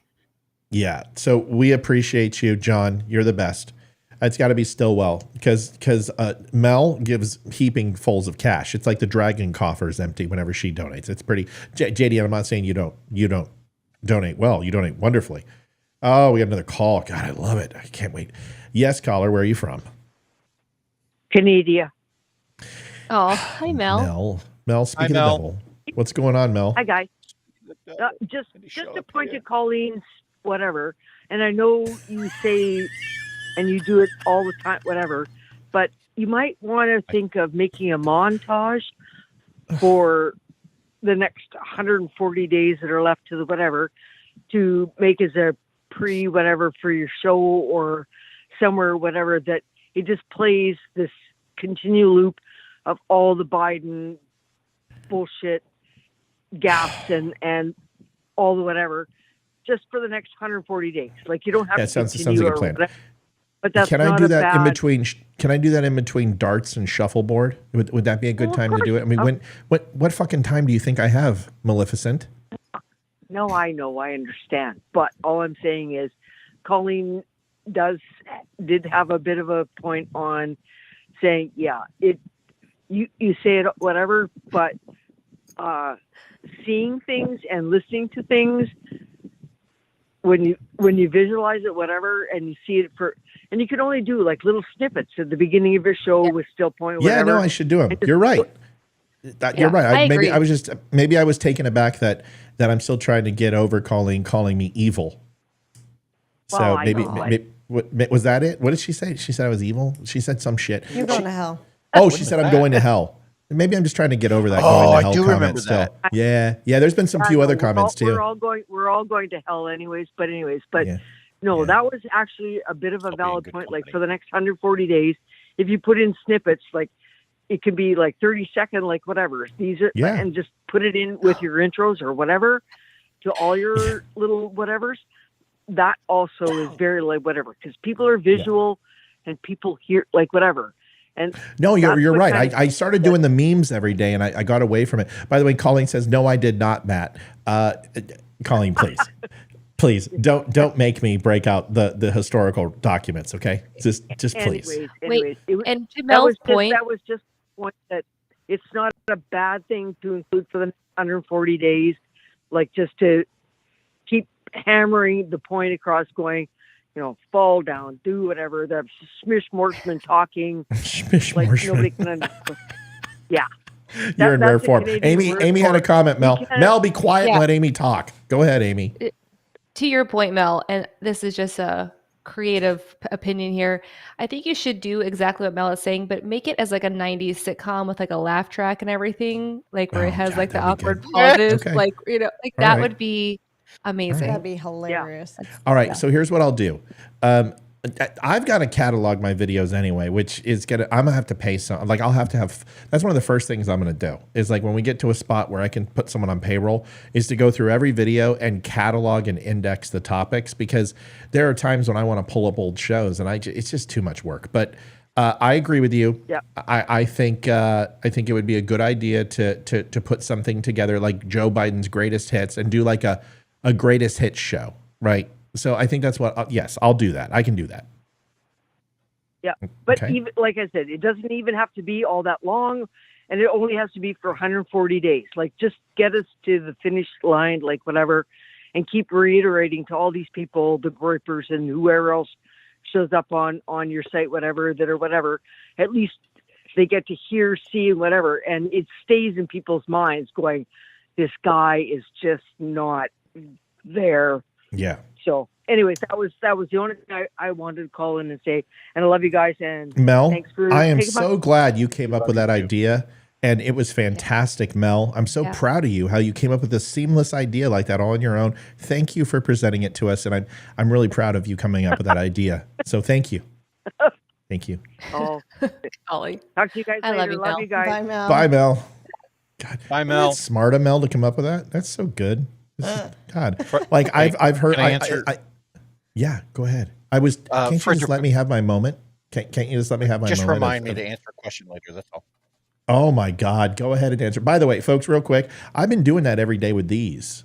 Yeah. So we appreciate you, John. You're the best. It's got to be Stillwell because Mel gives heaping fulls of cash. It's like the dragon coffer is empty whenever she donates. It's pretty. JD, I'm not saying you don't donate well. You donate wonderfully. Oh, we got another call. God, I love it. I can't wait. Yes, caller. Where are you from? Canada. Oh, hi, Mel. Mel, speaking of the devil. What's going on, Mel? Hi, guys. Just a point to Colleen's whatever. And I know you say, and you do it all the time, whatever, but you might want to think of making a montage for the next 140 days that are left to the whatever, to make as a whatever for your show or somewhere, whatever, that it just plays this continual loop of all the Biden bullshit gaps and all the whatever, just for the next 140 days. Like, you don't have to sounds continue like a plan. whatever, but that's Can I not do a that in bad- between? Can I do that in between darts and shuffleboard? Would that be a good time to do it? I mean, what fucking time do you think I have, Maleficent? No, I know, I understand. But all I'm saying is Colleen did have a bit of a point on saying, yeah, you say it whatever, but seeing things and listening to things, when you visualize it, whatever, and you see it and you can only do like little snippets at the beginning of your show with still point. Yeah, Whatever. no, I should do them. You're right. You're right. Maybe I was taken aback that I'm still trying to get over Colleen calling me evil. So Well, maybe was that it? What did she say? She said I was evil. She said some shit. You're going to hell. Oh, she said I'm going to hell. Maybe I'm just trying to get over that. Oh, going to I hell do comment remember still. that. Yeah. There's been some few other comments too. We're all going to hell anyways. But that was actually a bit of a valid point. Like, for the next 140 days, if you put in snippets, like it could be like 30-second, like whatever. These are, and just put it in with your intros or whatever to all your little whatevers. That also is very like whatever, because people are visual and people hear like whatever. And no, you're right. I started doing the memes every day, and I got away from it. By the way, Colleen says, "No, I did not, Matt." Colleen, please, please don't make me break out the historical documents. Okay, just please. Anyways, and to Mel's point, that was just a point that it's not a bad thing to include for the 140 days, like just to keep hammering the point across, going, fall down, do whatever. The Smish Morshman talking, like nobody can understand. Yeah. You're in rare form. Canadian Amy had a comment, Mel. Mel, be quiet and let Amy talk. Go ahead, Amy. To your point, Mel, and this is just a creative opinion here. I think you should do exactly what Mel is saying, but make it as like a 90s sitcom with like a laugh track and everything, like where it has like the awkward pauses, like, that would be amazing. That'd be hilarious. Yeah. All right, so here's what I'll do. I've got to catalog my videos anyway, which is I'm gonna have to pay some. Like, I'll have to have. That's one of the first things I'm gonna do. Is like when we get to a spot where I can put someone on payroll, is to go through every video and catalog and index the topics, because there are times when I want to pull up old shows and it's just too much work. But I agree with you. Yeah. I think it would be a good idea to put something together like Joe Biden's greatest hits and do like a greatest hits show, right? So I think that's what, yes, I'll do that. I can do that. Yeah. But even, like I said, it doesn't even have to be all that long, and it only has to be for 140 days. Like, just get us to the finish line, like whatever, and keep reiterating to all these people, the groupers and whoever else shows up on your site, whatever, that or whatever, at least they get to hear, see, whatever. And it stays in people's minds going, this guy is just not there. Yeah. So anyways, that was the only thing I wanted to call in and say, and I love you guys. And Mel, thanks for I am so glad you came up with that idea. And it was fantastic, Mel. I'm so proud of you, how you came up with a seamless idea like that all on your own. Thank you for presenting it to us. And I'm really proud of you coming up with that idea. So thank you. Thank you. Oh, Ollie. Talk to you guys later. Love you guys. Bye, Mel. Bye, Mel. God, bye, Mel. That's smart of Mel to come up with that. That's so good. God, like I've heard. Can I answer? Yeah, go ahead. Can't you just let me have my moment? Can't you just let me have my moment? Just remind me to answer a question later. That's all. Oh my God. Go ahead and answer. By the way, folks, real quick, I've been doing that every day with these.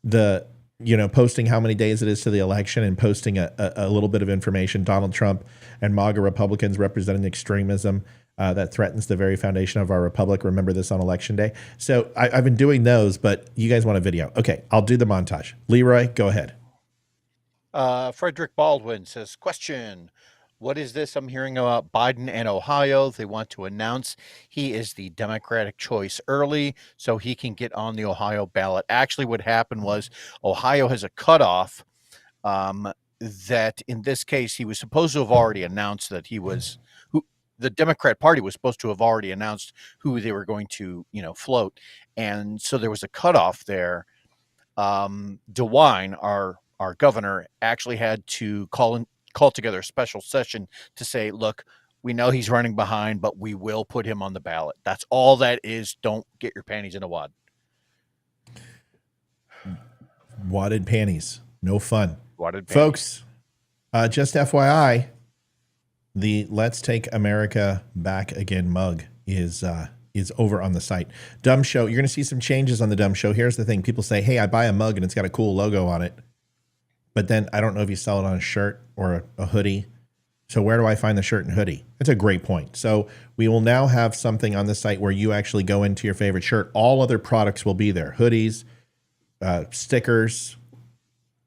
Posting how many days it is to the election and posting a little bit of information. Donald Trump and MAGA Republicans representing extremism that threatens the very foundation of our republic. Remember this on election day. So I've been doing those, but you guys want a video. Okay, I'll do the montage. Leroy, go ahead. Frederick Baldwin says, question, What is this I'm hearing about Biden and Ohio? They want to announce he is the Democratic choice early so he can get on the Ohio ballot. Actually, what happened was Ohio has a cutoff that in this case, he was supposed to have already announced that he was who the Democrat Party was supposed to have already announced who they were going to, float. And so there was a cutoff there. DeWine, our governor, actually had to call together a special session to say, look, we know he's running behind, but we will put him on the ballot. That's all that is. Don't get your panties in a wad. Wadded panties. No fun. Wadded panties. Folks, just FYI, the Let's Take America Back Again mug is over on the site. DUM Show. You're going to see some changes on the DUM Show. Here's the thing. People say, hey, I buy a mug and it's got a cool logo on it. But then I don't know if you sell it on a shirt or a hoodie. So where do I find the shirt and hoodie? That's a great point. So we will now have something on the site where you actually go into your favorite shirt. All other products will be there. Hoodies, stickers,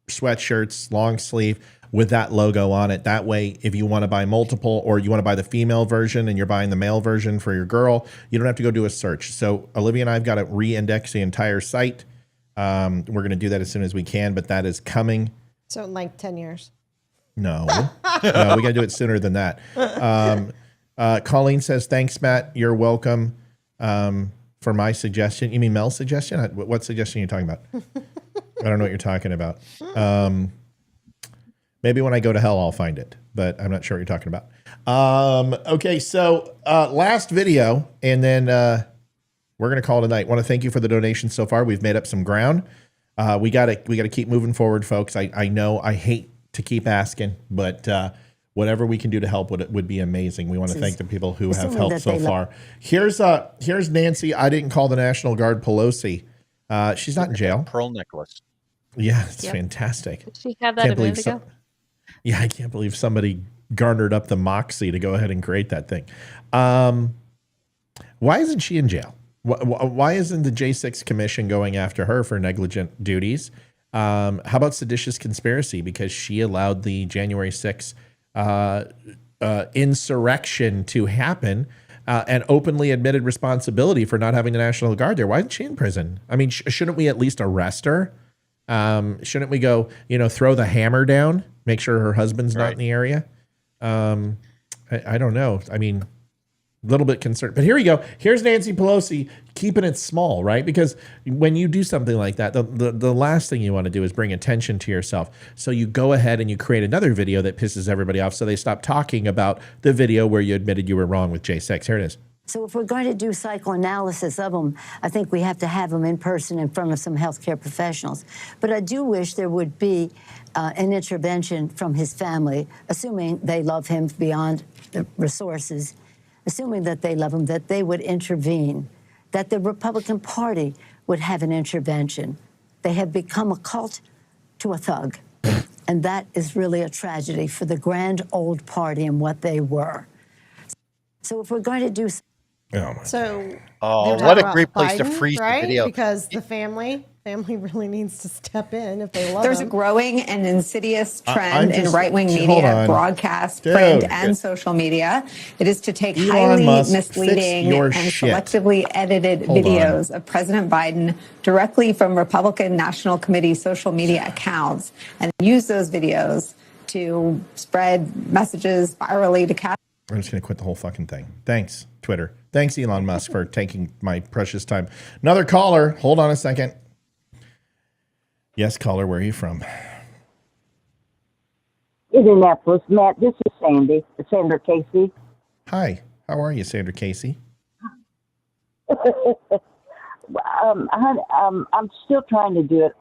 sweatshirts, long sleeve with that logo on it. That way, if you want to buy multiple or you want to buy the female version and you're buying the male version for your girl, you don't have to go do a search. So Olivia and I have got to re-index the entire site. We're going to do that as soon as we can, but that is coming. So in like 10 years. No, we got to do it sooner than that. Colleen says, thanks, Matt. You're welcome for my suggestion. You mean Mel's suggestion? What suggestion are you talking about? I don't know what you're talking about. Maybe when I go to hell, I'll find it, but I'm not sure what you're talking about. Okay, so last video, and then we're going to call it a night. Want to thank you for the donations so far. We've made up some ground. We gotta keep moving forward, folks. I know I hate to keep asking, but whatever we can do to help would be amazing. We want to thank the people who have helped so far. Here's Nancy. I didn't call the National Guard Pelosi. She's not in jail. Pearl necklace. Yeah, it's fantastic. Did she have that a minute ago? Yeah, I can't believe somebody garnered up the moxie to go ahead and create that thing. Why isn't she in jail? Why isn't the J6 Commission going after her for negligent duties? How about seditious conspiracy? Because she allowed the January 6th insurrection to happen and openly admitted responsibility for not having the National Guard there. Why isn't she in prison? I mean, shouldn't we at least arrest her? Shouldn't we go, throw the hammer down, make sure her husband's not in the area? I don't know. I mean, a little bit concerned. But here we go. Here's Nancy Pelosi keeping it small, right? Because when you do something like that, the last thing you want to do is bring attention to yourself. So you go ahead and you create another video that pisses everybody off so they stop talking about the video where you admitted you were wrong with J6. Here it is. So if we're going to do psychoanalysis of them, I think we have to have them in person in front of some healthcare professionals. But I do wish there would be an intervention from his family, assuming they love him beyond the resources, assuming that they love him, that they would intervene, that the Republican Party would have an intervention. They have become a cult to a thug. And that is really a tragedy for the grand old party and what they were. So if we're going to do... what a great place to freeze the video. Because the family really needs to step in if they love There's him. a growing and insidious trend in right-wing media, broadcast, print, and social media. It is to take highly misleading and selectively edited videos of President Biden directly from Republican National Committee social media accounts and use those videos to spread messages virally to cast. I'm just going to quit the whole fucking thing. Thanks, Twitter. Thanks, Elon Musk, for taking my precious time. Another caller. Hold on a second. Yes, caller, where are you from? Indianapolis. Matt, this is Sandy. Sandra Casey. Hi. How are you, Sandra Casey? I'm still trying to do it.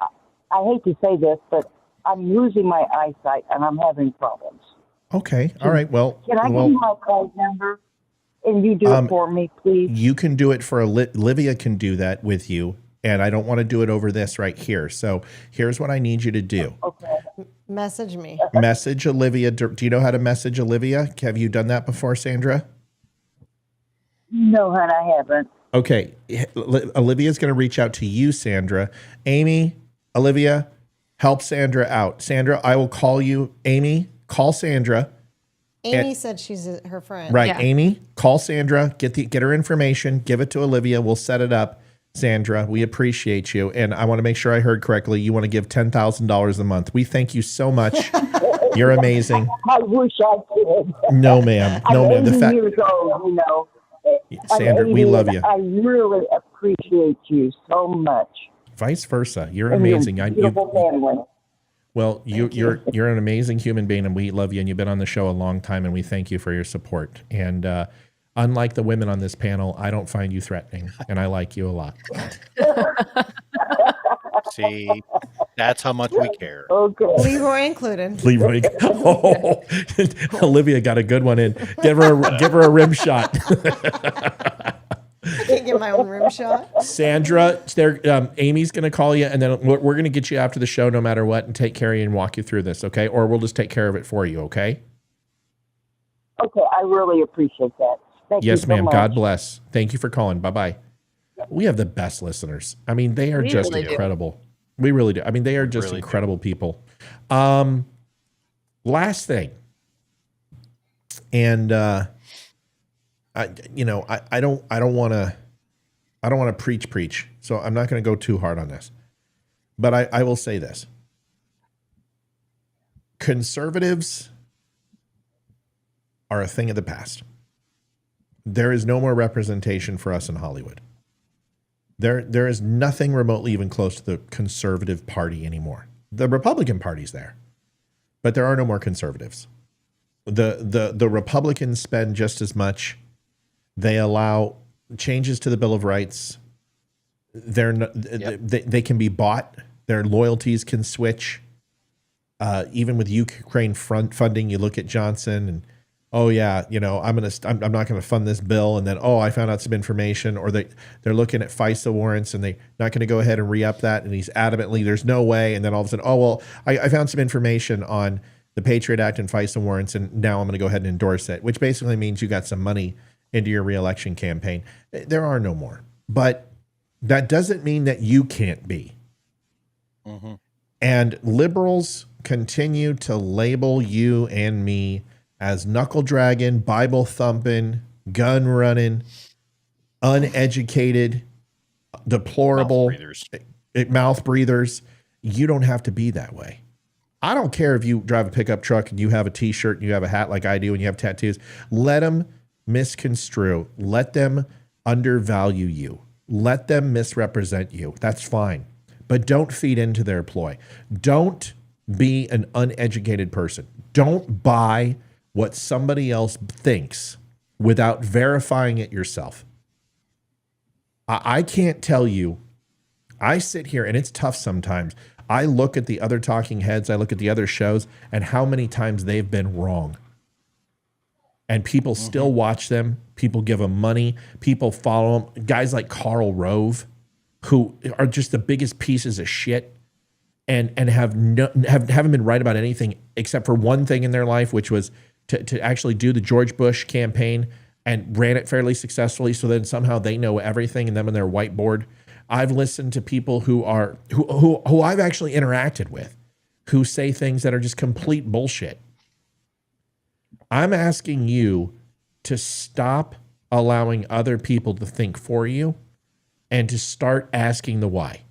I hate to say this, but I'm losing my eyesight and I'm having problems. Okay. All right. Well, can I give you my card number and you do it for me, please? You can do it for Olivia can do that with you. And I don't want to do it over this right here. So here's what I need you to do. Okay. Message me. Message Olivia. Do you know how to message Olivia? Have you done that before, Sandra? No, hon, I haven't. Okay. Olivia's going to reach out to you, Sandra. Amy, Olivia, help Sandra out. Sandra, I will call you. Amy, call Sandra Amy said she's her friend. Right, yeah. Amy, call Sandra, get her information, give it to Olivia. We'll set it up. Sandra, we appreciate you. And I want to make sure I heard correctly. You want to give $10,000 a month. We thank you so much. You're amazing. I wish I could. No, ma'am. No, ma'am. I'm 80 years old, you know. Sandra, we love you. I really appreciate you so much. Vice versa. You're amazing. Beautiful family. Well, you're an amazing human being, and we love you. And you've been on the show a long time, and we thank you for your support. And unlike the women on this panel, I don't find you threatening, and I like you a lot. See, that's how much we care. Okay. Leroy included. Leroy. Oh, Olivia got a good one in. Give her a rim shot. I can't get my own rim shot. Sandra, Amy's going to call you, and then we're going to get you after the show no matter what and take care of you and walk you through this, okay? Or we'll just take care of it for you, okay? Okay, I really appreciate that. Thank you so ma'am. much. God bless. Thank you for calling. Bye-bye. We have the best listeners. I mean, they are just really incredible. We really do. I mean, they are just really incredible people. Last thing. And I don't want to preach. So I'm not going to go too hard on this. But I will say this. Conservatives are a thing of the past. There is no more representation for us in Hollywood. There is nothing remotely even close to the conservative party anymore. The Republican Party's there, but there are no more conservatives. The Republicans spend just as much. They allow changes to the Bill of Rights. They can be bought. Their loyalties can switch. Even with Ukraine funding, you look at Johnson and, oh yeah, I'm not going to fund this bill, and then I found out some information, or they're looking at FISA warrants and they're not going to go ahead and re-up that, and he's adamantly there's no way, and then all of a sudden, I found some information on the Patriot Act and FISA warrants, and now I'm going to go ahead and endorse it, which basically means you got some money into your re-election campaign. There are no more, but that doesn't mean that you can't be. Mm-hmm. And liberals continue to label you and me as knuckle dragging, Bible thumping, gun running, uneducated, deplorable mouth breathers. You don't have to be that way. I don't care if you drive a pickup truck and you have a t-shirt and you have a hat like I do and you have tattoos. Let them misconstrue. Let them undervalue you. Let them misrepresent you. That's fine. But don't feed into their ploy. Don't be an uneducated person. Don't buy what somebody else thinks without verifying it yourself. I can't tell you. I sit here, and it's tough sometimes. I look at the other talking heads, I look at the other shows, and how many times they've been wrong. And people still watch them. People give them money. People follow them. Guys like Karl Rove, who are just the biggest pieces of shit and haven't been right about anything except for one thing in their life, which was to actually do the George Bush campaign, and ran it fairly successfully. So then somehow they know everything, and them on their whiteboard. I've listened to people who I've actually interacted with, who say things that are just complete bullshit. I'm asking you to stop allowing other people to think for you and to start asking the why.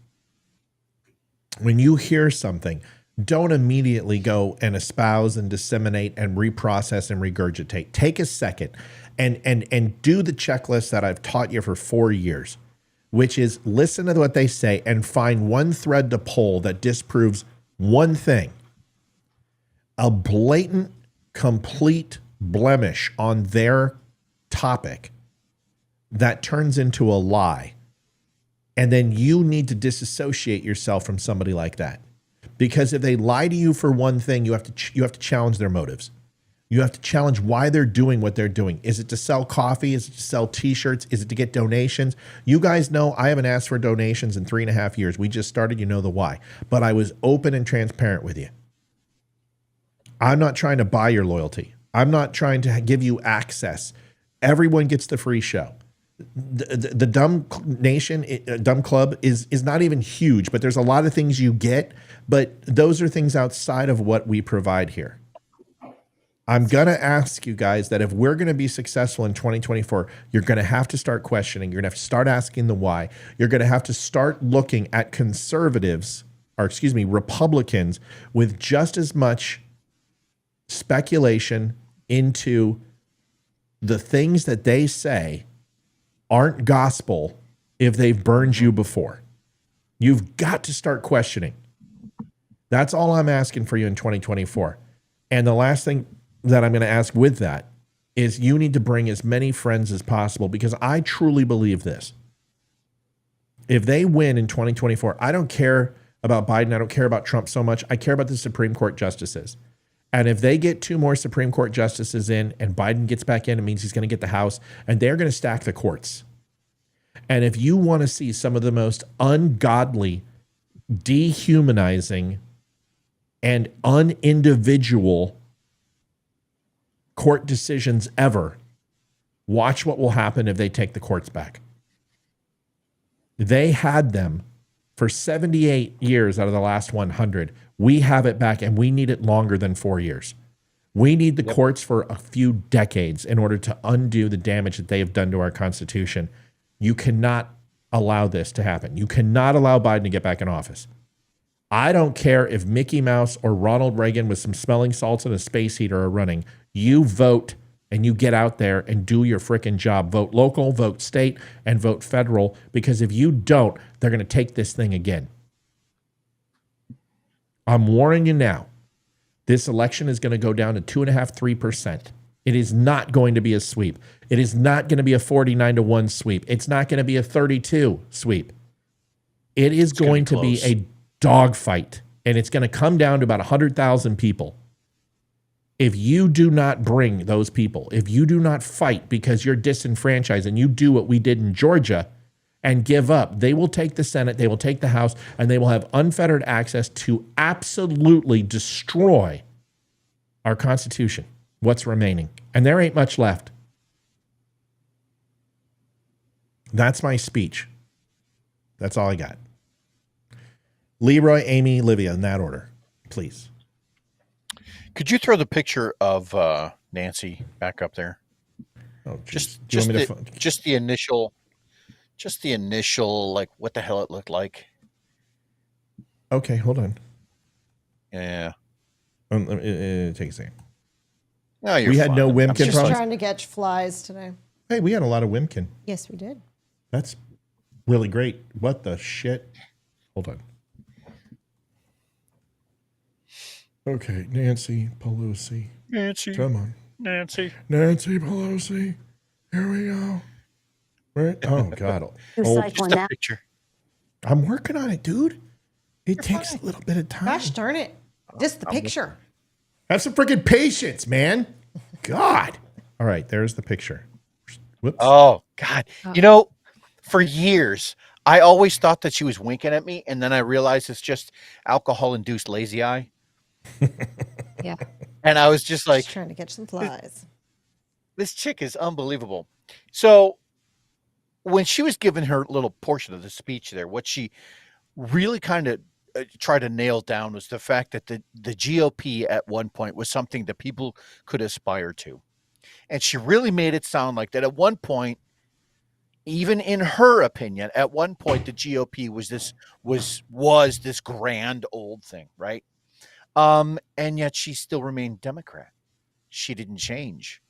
When you hear something, don't immediately go and espouse and disseminate and reprocess and regurgitate. Take a second and do the checklist that I've taught you for 4 years, which is listen to what they say and find one thread to pull that disproves one thing. A blatant, complete blemish on their topic that turns into a lie. And then you need to disassociate yourself from somebody like that. Because if they lie to you for one thing, you have to challenge their motives. You have to challenge why they're doing what they're doing. Is it to sell coffee? Is it to sell t-shirts? Is it to get donations? You guys know I haven't asked for donations in 3.5 years. We just started, you know the why. But I was open and transparent with you. I'm not trying to buy your loyalty. I'm not trying to give you access. Everyone gets the free show. The Dumb Nation, Dumb Club is not even huge, but there's a lot of things you get. But those are things outside of what we provide here. I'm going to ask you guys that if we're going to be successful in 2024, you're going to have to start questioning. You're going to have to start asking the why. You're going to have to start looking at conservatives, or excuse me, Republicans, with just as much speculation into the things that they say aren't gospel if they've burned you before. You've got to start questioning. That's all I'm asking for you in 2024. And the last thing that I'm going to ask with that is you need to bring as many friends as possible, because I truly believe this. If they win in 2024, I don't care about Biden. I don't care about Trump so much. I care about the Supreme Court justices. And if they get 2 more Supreme Court justices in and Biden gets back in, it means he's going to get the House, and they're going to stack the courts. And if you want to see some of the most ungodly, dehumanizing, and unindividual court decisions ever, watch what will happen if they take the courts back. They had them for 78 years out of the last 100. We have it back, and we need it longer than 4 years. We need the courts for a few decades in order to undo the damage that they have done to our Constitution. You cannot allow this to happen. You cannot allow Biden to get back in office. I don't care if Mickey Mouse or Ronald Reagan with some smelling salts and a space heater are running. You vote and you get out there and do your frickin' job. Vote local, vote state, and vote federal, because if you don't, they're going to take this thing again. I'm warning you now. This election is going to go down to 2.5%, 3%. It is not going to be a sweep. It is not going to be a 49-1 sweep. It's not going to be a 32 sweep. It is going to be a dogfight, and it's going to come down to about 100,000 people. If you do not bring those people, if you do not fight because you're disenfranchised and you do what we did in Georgia and give up, they will take the Senate, they will take the House, and they will have unfettered access to absolutely destroy our Constitution, what's remaining. And there ain't much left. That's my speech. That's all I got. Leroy, Amy, Livia, in that order, please. Could you throw the picture of Nancy back up there? Oh, just the initial, like what the hell it looked like. Okay, hold on. Yeah. Take a second. No, you're we had fine. no I'm Wimkin just problems. trying to catch flies today. Hey, we had a lot of Wimkin. Yes, we did. That's really great. What the shit? Hold on. Okay, Nancy Pelosi. Nancy. Come on. Nancy. Nancy Pelosi. Here we go. Right? Oh, God. Just a picture. I'm working on it, dude. It takes a little bit of time. Gosh darn it. Just the picture. Have some freaking patience, man. God. All right, there's the picture. Whoops. Oh, God. You know, for years, I always thought that she was winking at me, and then I realized it's just alcohol-induced lazy eye. Yeah. And I was just like, trying to catch some flies. This chick is unbelievable. So when she was giving her little portion of the speech there, what she really kind of tried to nail down was the fact that the GOP at one point was something that people could aspire to. And she really made it sound like that at one point, even in her opinion, at one point, the GOP was this grand old thing, right? And yet she still remained Democrat. She didn't change.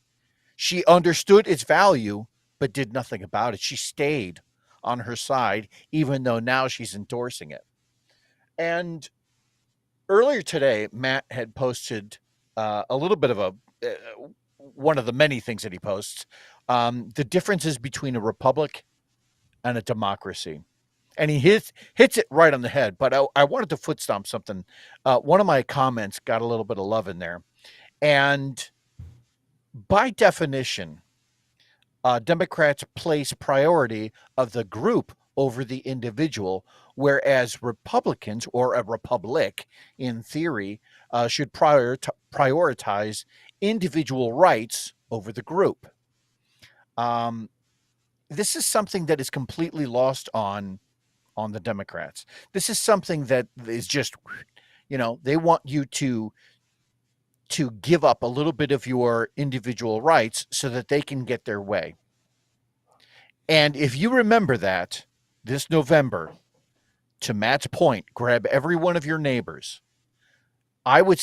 She understood its value, but did nothing about it. She stayed on her side, even though now she's endorsing it. And earlier today, Matt had posted a little bit of one of the many things that he posts, the differences between a republic and a democracy. And he hits it right on the head. But I wanted to foot stomp something. One of my comments got a little bit of love in there. And by definition, Democrats place priority of the group over the individual, whereas Republicans, or a republic in theory, should prioritize individual rights over the group. This is something that is completely lost on the Democrats. This is something that is just, they want you to to give up a little bit of your individual rights so that they can get their way. And if you remember that this November, to Matt's point, grab every one of your neighbors. I would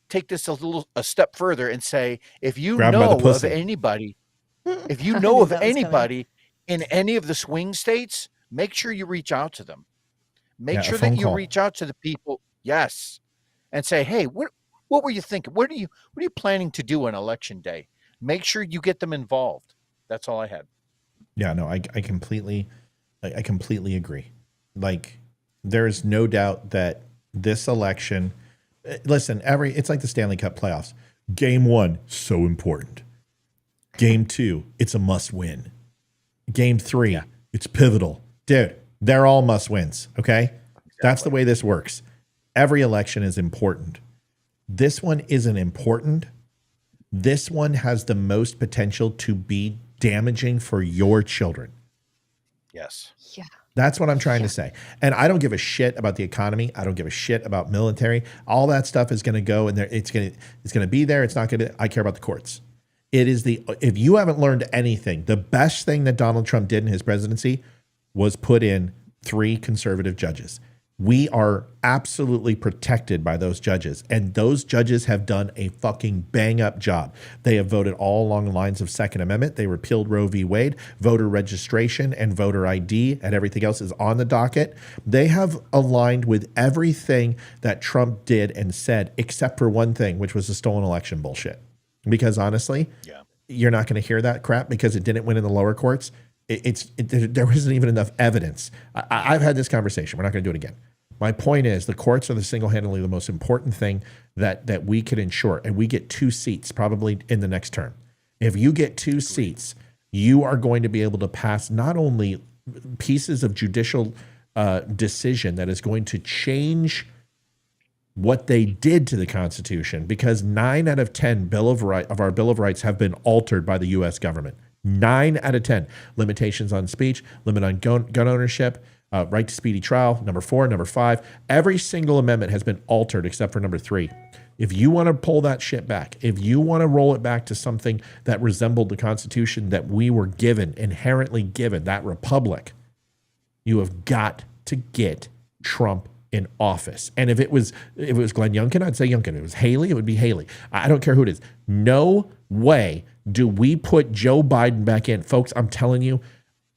take this a step further and say, if you Grab 'em by the know of pussy. anybody, if you I know knew of that was coming. anybody in any of the swing states, make sure you reach out to them. Make Yeah, a sure phone that you call. reach out to the people, yes, and say, hey, what were you thinking? What are you planning to do on election day? Make sure you get them involved. That's all I had. Yeah, no, I completely agree. Like, there's no doubt that this election, listen, it's like the Stanley Cup playoffs. Game 1, so important. Game 2, it's a must win. Game 3, it's pivotal. Dude, they're all must wins, okay? Exactly. That's the way this works. Every election is important. This one isn't important. This one has the most potential to be damaging for your children. Yes. Yeah. That's what I'm trying to say. And I don't give a shit about the economy. I don't give a shit about military. All that stuff is going to go and it's going to be there. It's not going to, I care about the courts. If you haven't learned anything, the best thing that Donald Trump did in his presidency was put in 3 conservative judges. We are absolutely protected by those judges, and those judges have done a fucking bang up job. They have voted all along the lines of Second Amendment. They repealed Roe v. Wade, voter registration and voter ID, and everything else is on the docket. They have aligned with everything that Trump did and said, except for one thing, which was the stolen election bullshit. Because honestly, you're not going to hear that crap because it didn't win in the lower courts. There isn't even enough evidence. I've had this conversation. We're not going to do it again. My point is the courts are the single-handedly the most important thing that we can ensure. And we get 2 seats probably in the next term. If you get 2 seats, you are going to be able to pass not only pieces of judicial decision that is going to change what they did to the Constitution, because 9 out of 10 of our Bill of Rights have been altered by the U.S. government. 9 out of 10. Limitations on speech, limit on gun ownership, right to speedy trial, number 4, number 5. Every single amendment has been altered except for number 3. If you want to pull that shit back, if you want to roll it back to something that resembled the Constitution that we were given, inherently given, that republic, you have got to get Trump in office. And if it was Glenn Youngkin, I'd say Youngkin. If it was Haley, it would be Haley. I don't care who it is. No way do we put Joe Biden back in. Folks, I'm telling you,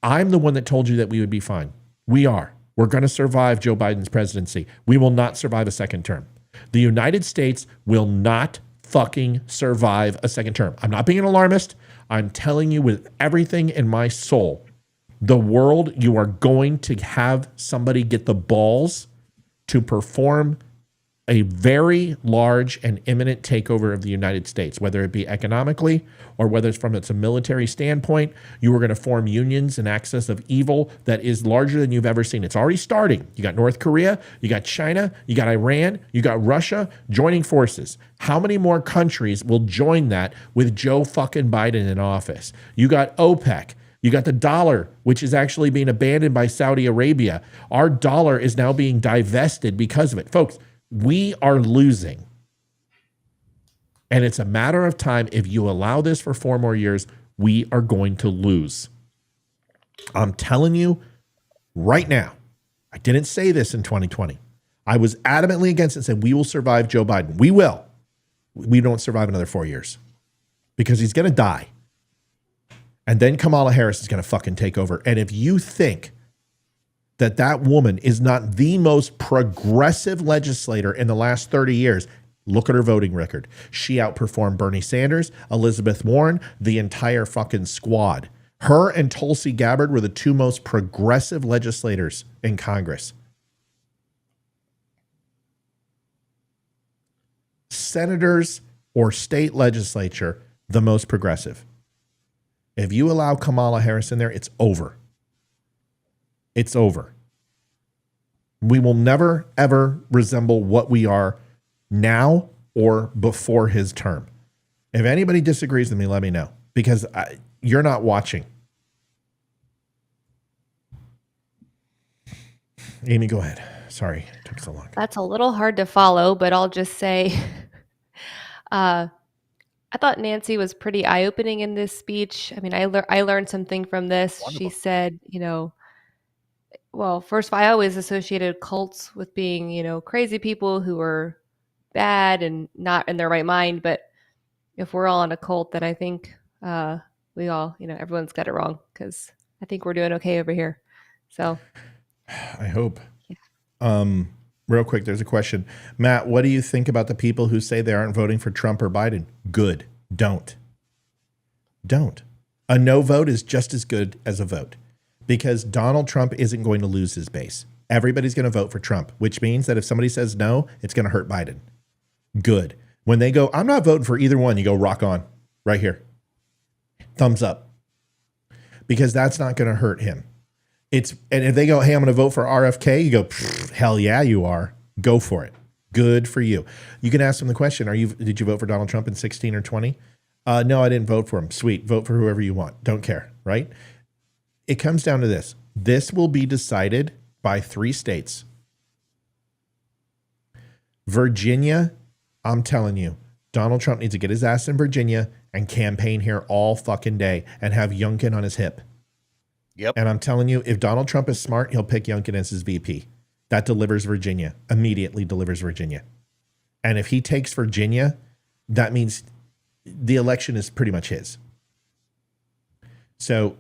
I'm the one that told you that we would be fine. We are. We're going to survive Joe Biden's presidency. We will not survive a second term. The United States will not fucking survive a second term. I'm not being an alarmist. I'm telling you with everything in my soul, the world, you are going to have somebody get the balls to perform a very large and imminent takeover of the United States, whether it be economically or whether it's from a military standpoint. You are going to form unions and axis of evil that is larger than you've ever seen. It's already starting. You got North Korea, you got China, you got Iran, you got Russia joining forces. How many more countries will join that with Joe fucking Biden in office? You got OPEC. You got the dollar, which is actually being abandoned by Saudi Arabia. Our dollar is now being divested because of it. Folks, we are losing. And it's a matter of time. If you allow this for 4 more years, we are going to lose. I'm telling you right now, I didn't say this in 2020. I was adamantly against it and said, we will survive Joe Biden. We will. We don't survive another 4 years because he's going to die. And then Kamala Harris is going to fucking take over. And if you think that that woman is not the most progressive legislator in the last 30 years, look at her voting record. She outperformed Bernie Sanders, Elizabeth Warren, the entire fucking squad. Her and Tulsi Gabbard were the 2 most progressive legislators in Congress. Senators or state legislature, the most progressive. If you allow Kamala Harris in there, it's over. It's over. We will never, ever resemble what we are now or before his term. If anybody disagrees with me, let me know, because you're not watching. Amy, go ahead. Sorry, it took so long. That's a little hard to follow, but I'll just say I thought Nancy was pretty eye-opening in this speech. I mean, I learned something from this. She said, well, first of all, I always associated cults with being, crazy people who were bad and not in their right mind. But if we're all in a cult, then I think we all, everyone's got it wrong, because I think we're doing okay over here. So I hope. Real quick, there's a question. Matt, what do you think about the people who say they aren't voting for Trump or Biden? Good. Don't. A no vote is just as good as a vote, because Donald Trump isn't going to lose his base. Everybody's going to vote for Trump, which means that if somebody says no, it's going to hurt Biden. Good. When they go, I'm not voting for either one, you go, rock on, right here. Thumbs up. Because that's not going to hurt him. And if they go, hey, I'm going to vote for RFK, you go, hell yeah, you are. Go for it. Good for you. You can ask them the question, did you vote for Donald Trump in 16 or 20? No, I didn't vote for him. Sweet. Vote for whoever you want. Don't care, right? It comes down to this. This will be decided by 3 states. Virginia, I'm telling you, Donald Trump needs to get his ass in Virginia and campaign here all fucking day and have Youngkin on his hip. Yep. And I'm telling you, if Donald Trump is smart, he'll pick Youngkin as his VP. That delivers Virginia, immediately delivers Virginia. And if he takes Virginia, that means the election is pretty much his. So,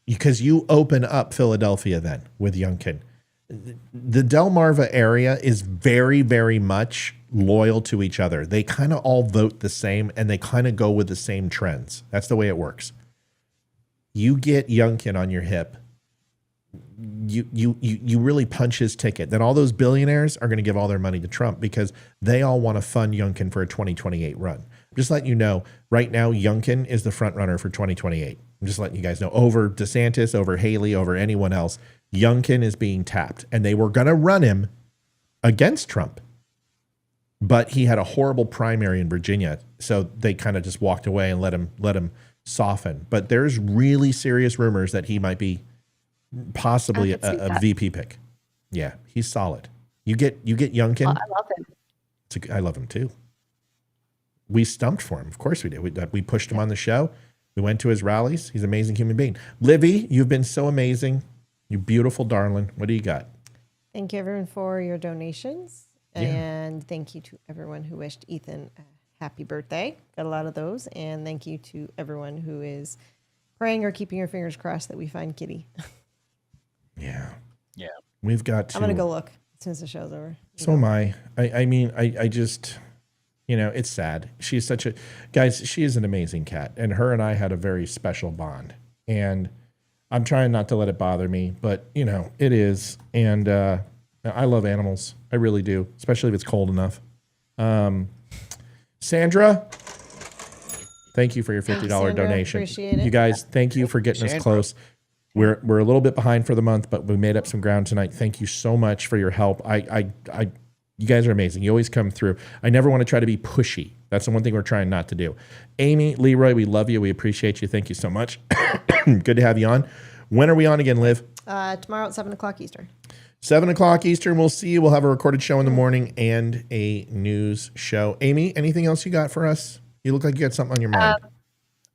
because you open up Philadelphia then with Youngkin. The Delmarva area is very, very much loyal to each other. They kind of all vote the same, and they kind of go with the same trends. That's the way it works. You get Youngkin on your hip, you really punch his ticket. Then all those billionaires are going to give all their money to Trump because they all want to fund Youngkin for a 2028 run. Just letting you know, right now, Youngkin is the front runner for 2028. I'm just letting you guys know, over DeSantis, over Haley, over anyone else, Youngkin is being tapped, and they were going to run him against Trump. But he had a horrible primary in Virginia, so they kind of just walked away and let him soften. But there's really serious rumors that he might be possibly a VP pick. Yeah, he's solid. You get Youngkin. I love him. I love him too. We stumped for him. Of course we did. We pushed him on the show. We went to his rallies. He's an amazing human being. Livy, you've been so amazing. You beautiful darling. What do you got? Thank you, everyone, for your donations. Yeah. And thank you to everyone who wished Ethan a happy birthday. Got a lot of those. And thank you to everyone who is praying or keeping your fingers crossed that we find Kitty. Yeah. Yeah. We've got to. I'm going to go look as soon as the show's over. So am I. I mean, I just, it's sad. She's such a, guys, she is an amazing cat. And her and I had a very special bond. And I'm trying not to let it bother me, but, it is. And I love animals. I really do, especially if it's cold enough. Sandra, thank you for your $50 Sandra, appreciation. appreciate it. You guys, thank you for getting us close. We're a little bit behind for the month, but we made up some ground tonight. Thank you so much for your help. You guys are amazing. You always come through. I never want to try to be pushy. That's the one thing we're trying not to do. Amy, Leroy, we love you. We appreciate you. Thank you so much. Good to have you on. When are we on again, Liv? Tomorrow at 7 o'clock Eastern. 7 o'clock Eastern. We'll see you. We'll have a recorded show in the morning and a news show. Amy, anything else you got for us? You look like you got something on your mind.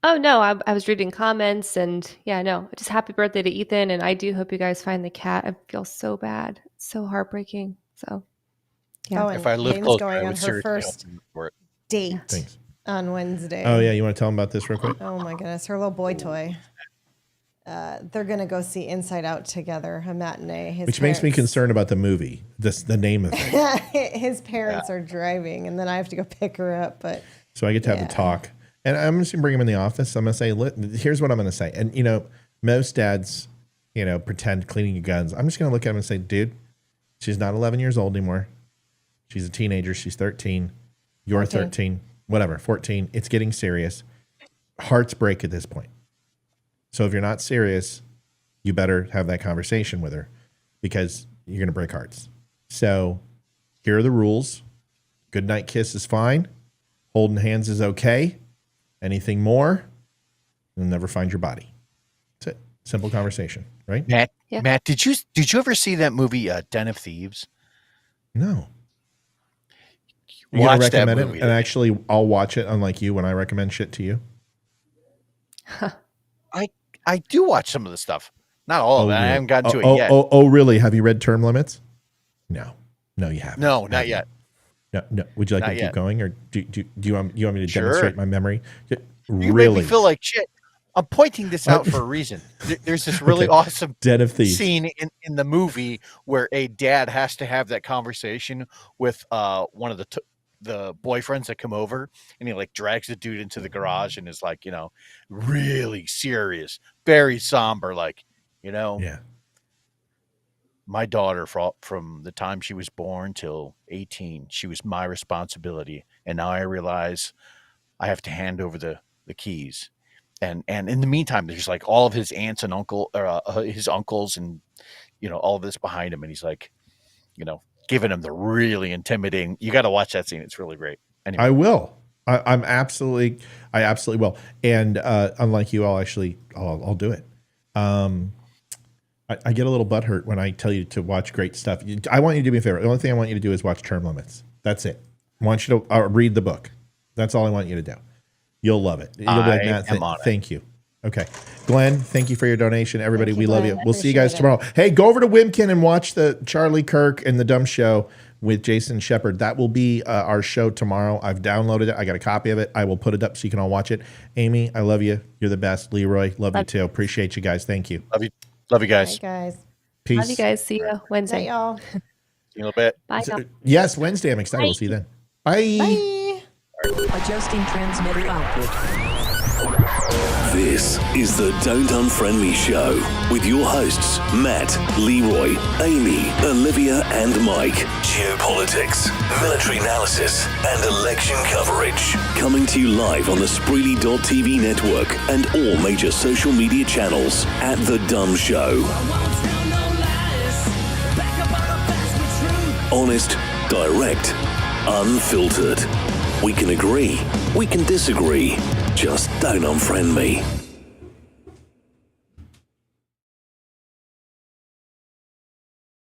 Oh, no, I was reading comments, and just happy birthday to Ethan. And I do hope you guys find the cat. I feel so bad. It's so heartbreaking. So, yeah. Oh, and If I lived Hayden's closer, going I on would her seriously first open for it. date Thanks. on Wednesday. Oh, yeah. You want to tell them about this real quick? Oh, my goodness. Her little boy toy. They're going to go see Inside Out together, a matinee. Which makes me concerned about the movie, the name of it. His parents are driving, and then I have to go pick her up. But So I get to have the talk. And I'm just going to bring him in the office. I'm going to say, here's what I'm going to say. And, most dads, pretend cleaning your guns. I'm just going to look at him and say, dude, she's not 11 years old anymore. She's a teenager. She's 13. You're 14. 13. Whatever, 14. It's getting serious. Hearts break at this point. So if you're not serious, you better have that conversation with her because you're going to break hearts. So here are the rules. Goodnight kiss is fine. Holding hands is okay. Anything more, you'll never find your body. That's it. Simple conversation, right? Matt, did you ever see that movie Den of Thieves? No. You're going to Watch that recommend it, movie. and actually, I'll watch it, unlike you, when I recommend shit to you. I do watch some of the stuff. Not all of it. I haven't gotten to it yet. Oh, really? Have you read Term Limits? No, you haven't. No, not yet. No. Would you like Not me to yet. keep going, or do you want me to Sure. demonstrate my memory? You Really? make me feel like shit. I'm pointing this out for a reason. There's this really awesome Den of Thieves scene in the movie where a dad has to have that conversation with one of the boyfriends that come over, and he like drags the dude into the garage and is like, really serious, very somber, like, Yeah. My daughter, from the time she was born till 18, she was my responsibility, and now I realize I have to hand over the keys. And in the meantime, there's like all of his aunts and his uncles, and all of this behind him, and he's like, giving him the really intimidating. You got to watch that scene; it's really great. Anyway. I will. I absolutely will. And unlike you, I'll do it. I get a little butthurt when I tell you to watch great stuff. I want you to do me a favor. The only thing I want you to do is watch Term Limits. That's it. I want you to read the book. That's all I want you to do. You'll love it. You'll be like, Matt, thank you. Okay. Glenn, thank you for your donation. Everybody, we love you. We'll see you guys tomorrow. Hey, go over to Wimkin and watch the Charlie Kirk and the Dumb Show with Jason Shepard. That will be our show tomorrow. I've downloaded it. I got a copy of it. I will put it up so you can all watch it. Amy, I love you. You're the best. Leroy, love you too. Appreciate you guys. Thank you. Love you guys. Bye, guys. Peace. Love you guys. See you Wednesday. Night, y'all. See you in a little bit. Bye, y'all. Yes, Wednesday. I'm excited. We'll see you then. Bye. Bye. Adjusting transmitter output. This is the Don't Unfriend Me Show with your hosts, Matt, Leroy, Amy, Olivia, and Mike. Geopolitics, military analysis, and election coverage. Coming to you live on the Spreely.tv network and all major social media channels at The DUM Show. Honest, direct, unfiltered. We can agree, we can disagree. Just don't unfriend me.